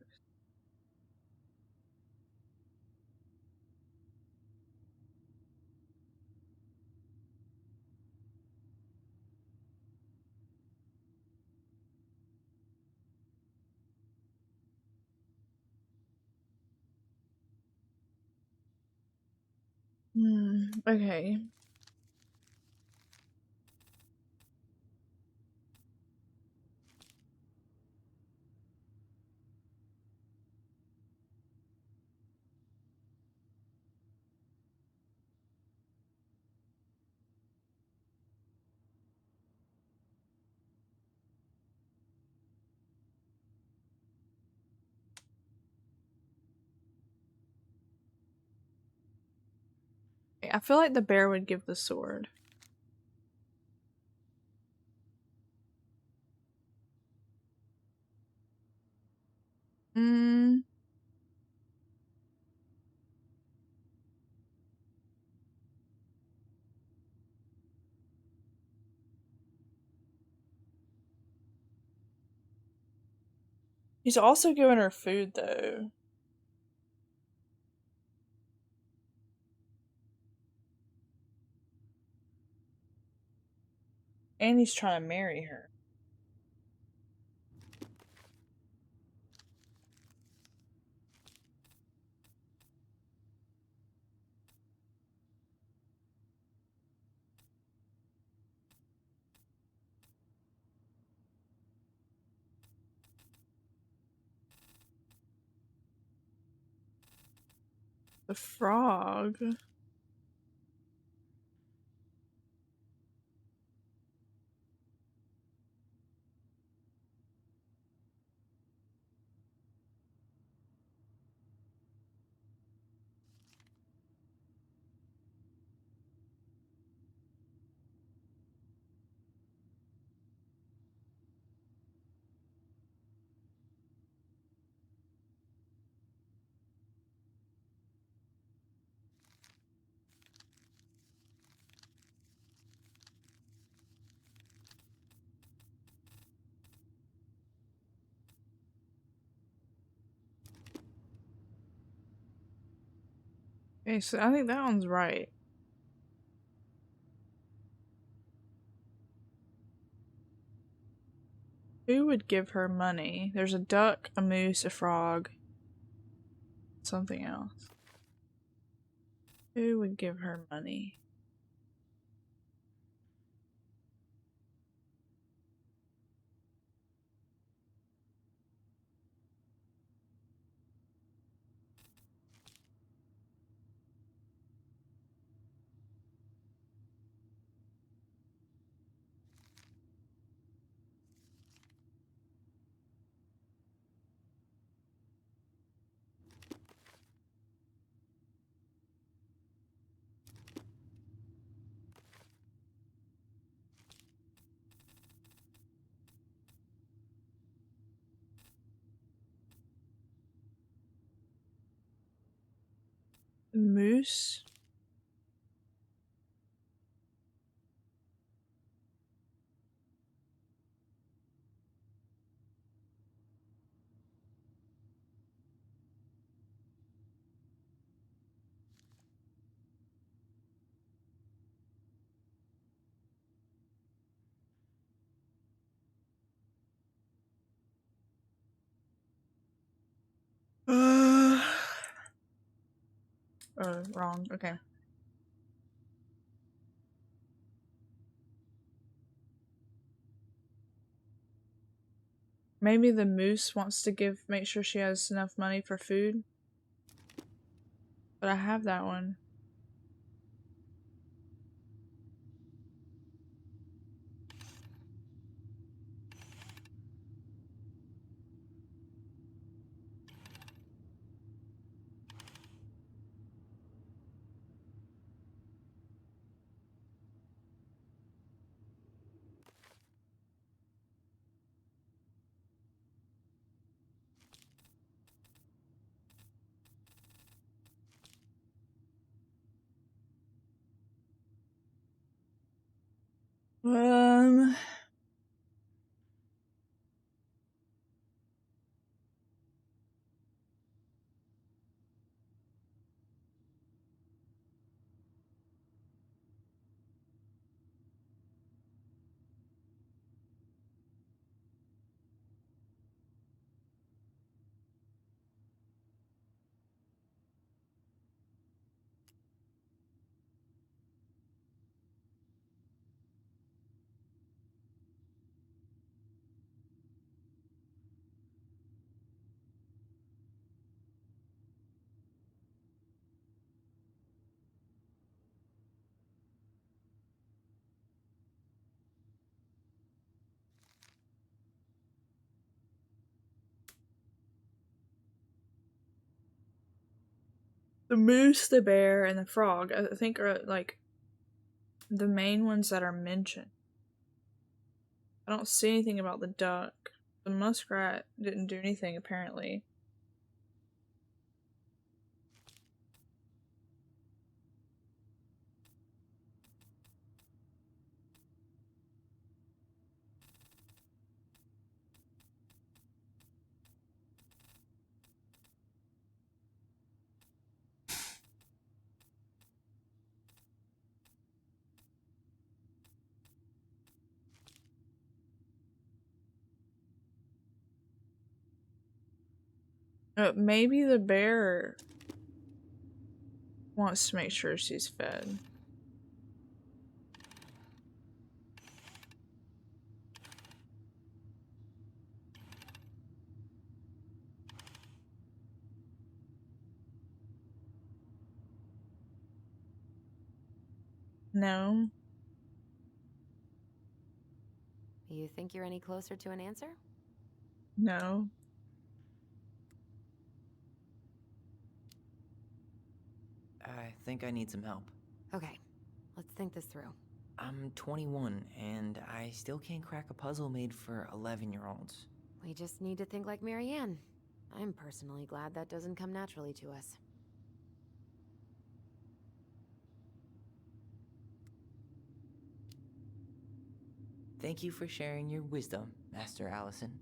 Okay. I feel like the bear would give the sword. He's also giving her food though. And he's trying to marry her. The frog. Okay, so I think that one's right. Who would give her money? There's a duck, a moose, a frog, something else. Who would give her money? Moose? Wrong. Okay. Maybe the moose wants to make sure she has enough money for food. But I have that one. Um, the moose, the bear, and the frog, I think, are like the main ones that are mentioned. I don't see anything about the duck. The muskrat didn't do anything, apparently. Maybe the bear wants to make sure she's fed. No. You think you're any closer to an answer? No. I think I need some help. Okay, let's think this through. I'm 21, and I still can't crack a puzzle made for 11-year-olds. We just need to think like Marianne. I'm personally glad that doesn't come naturally to us. Thank you for sharing your wisdom, Master Allison.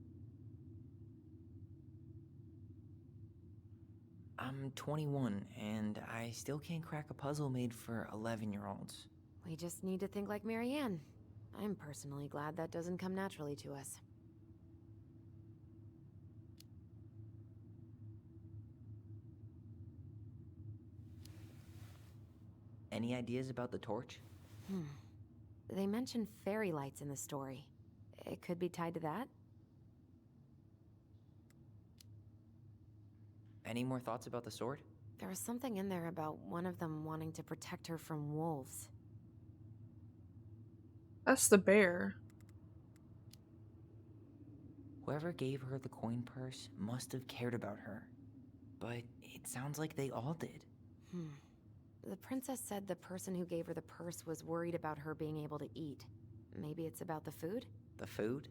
I'm 21, and I still can't crack a puzzle made for 11-year-olds. We just need to think like Marianne. I'm personally glad that doesn't come naturally to us. Any ideas about the torch? They mention fairy lights in the story. It could be tied to that? Any more thoughts about the sword? There was something in there about one of them wanting to protect her from wolves. That's the bear. Whoever gave her the coin purse must have cared about her. But it sounds like they all did. The princess said the person who gave her the purse was worried about her being able to eat. Maybe it's about the food? The food?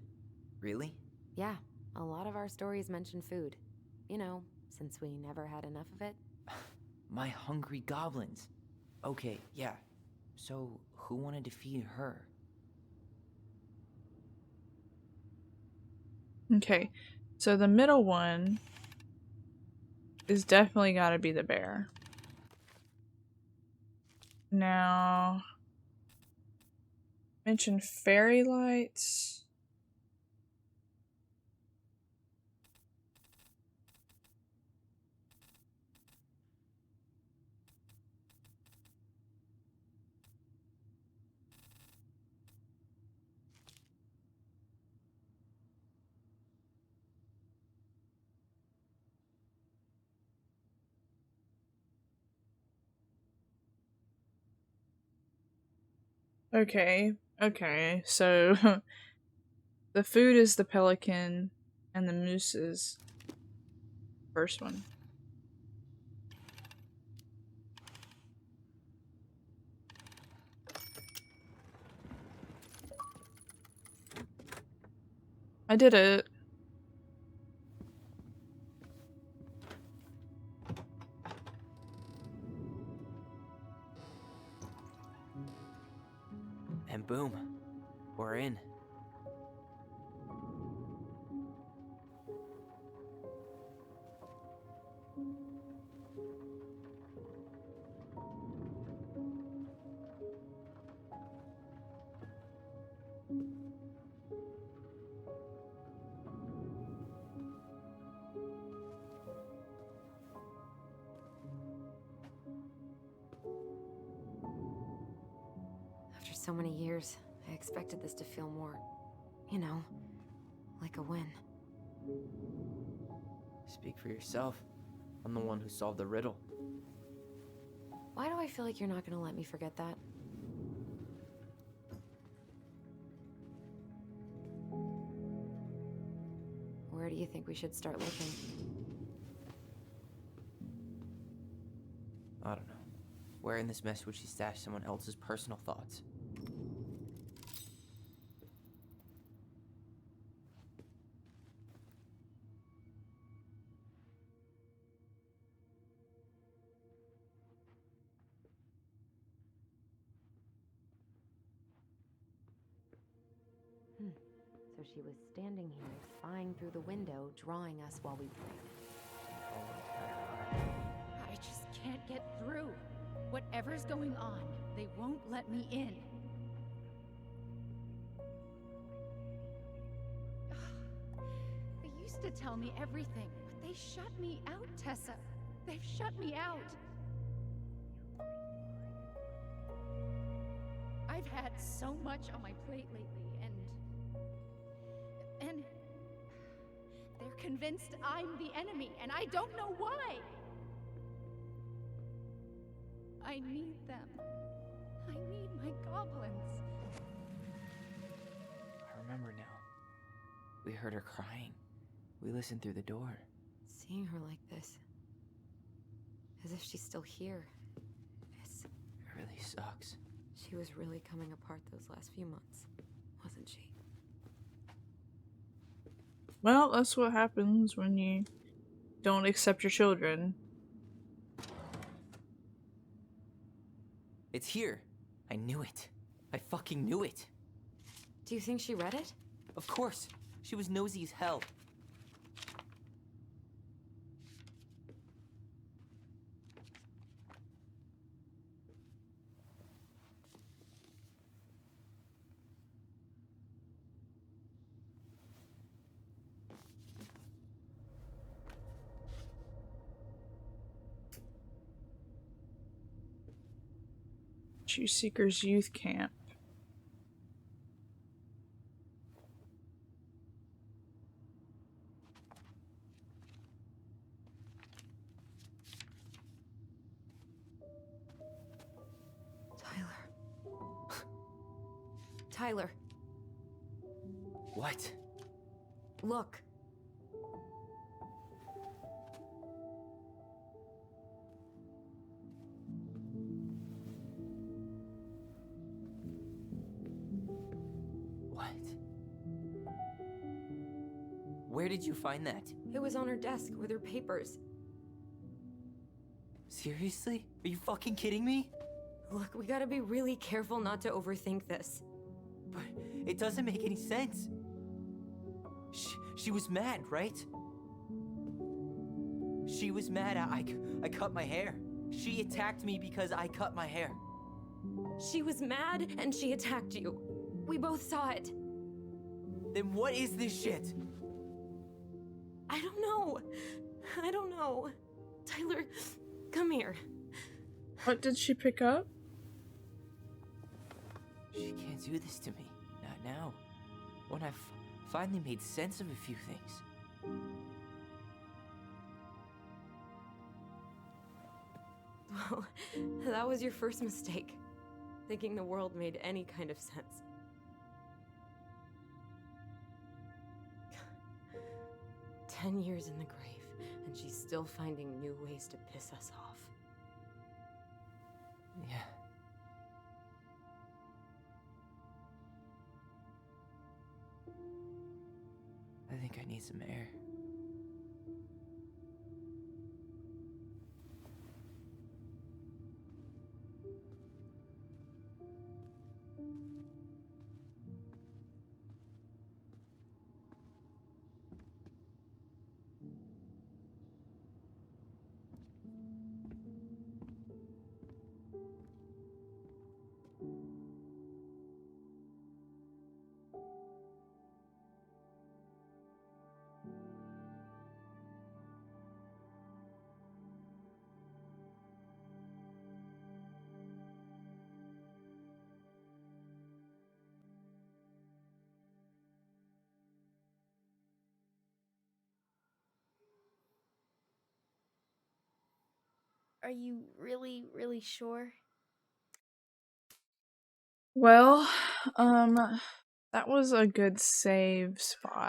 Really? Yeah, a lot of our stories mention food. You know, since we never had enough of it. My hungry goblins. Okay, yeah. So, who wanted to feed her? Okay, so the middle one is definitely gotta be the bear. Now, mention fairy lights. Okay, okay. So the food is the pelican, and the moose is first one. I did it. And boom, we're in. After so many years, I expected this to feel more, you know, like a win. Speak for yourself. I'm the one who solved the riddle. Why do I feel like you're not gonna let me forget that? Where do you think we should start looking? I don't know. Where in this mess would she stash someone else's personal thoughts? So she was standing here, spying through the window, drawing us while we played. I just can't get through. Whatever's going on, they won't let me in. They used to tell me everything, but they shut me out, Tessa. They've shut me out. I've had so much on my plate lately, and they're convinced I'm the enemy, and I don't know why. I need them. I need my goblins. I remember now. We heard her crying. We listened through the door. Seeing her like this, as if she's still here, It really sucks. she was really coming apart those last few months, wasn't she? Well, that's what happens when you don't accept your children. It's here. I knew it. I fucking knew it. Do you think she read it? Of course. She was nosy as hell. Truth Seekers Youth Camp. Tyler, What? look. What? Where did you find that? It was on her desk with her papers. Seriously? Are you fucking kidding me? Look, we gotta be really careful not to overthink this. But it doesn't make any sense. She was mad, right? She was mad I cut my hair. She attacked me because I cut my hair. She was mad and she attacked you. We both saw it. Then what is this shit? I don't know. I don't know. Tyler, come here. What did she pick up? She can't do this to me. Not now. When I've finally made sense of a few things. Well, that was your first mistake. thinking the world made any kind of sense. "10 years in the grave, and she's still finding new ways to piss us off." Yeah. I think I need some air. Are you really, really sure? Well, that was a good save spot.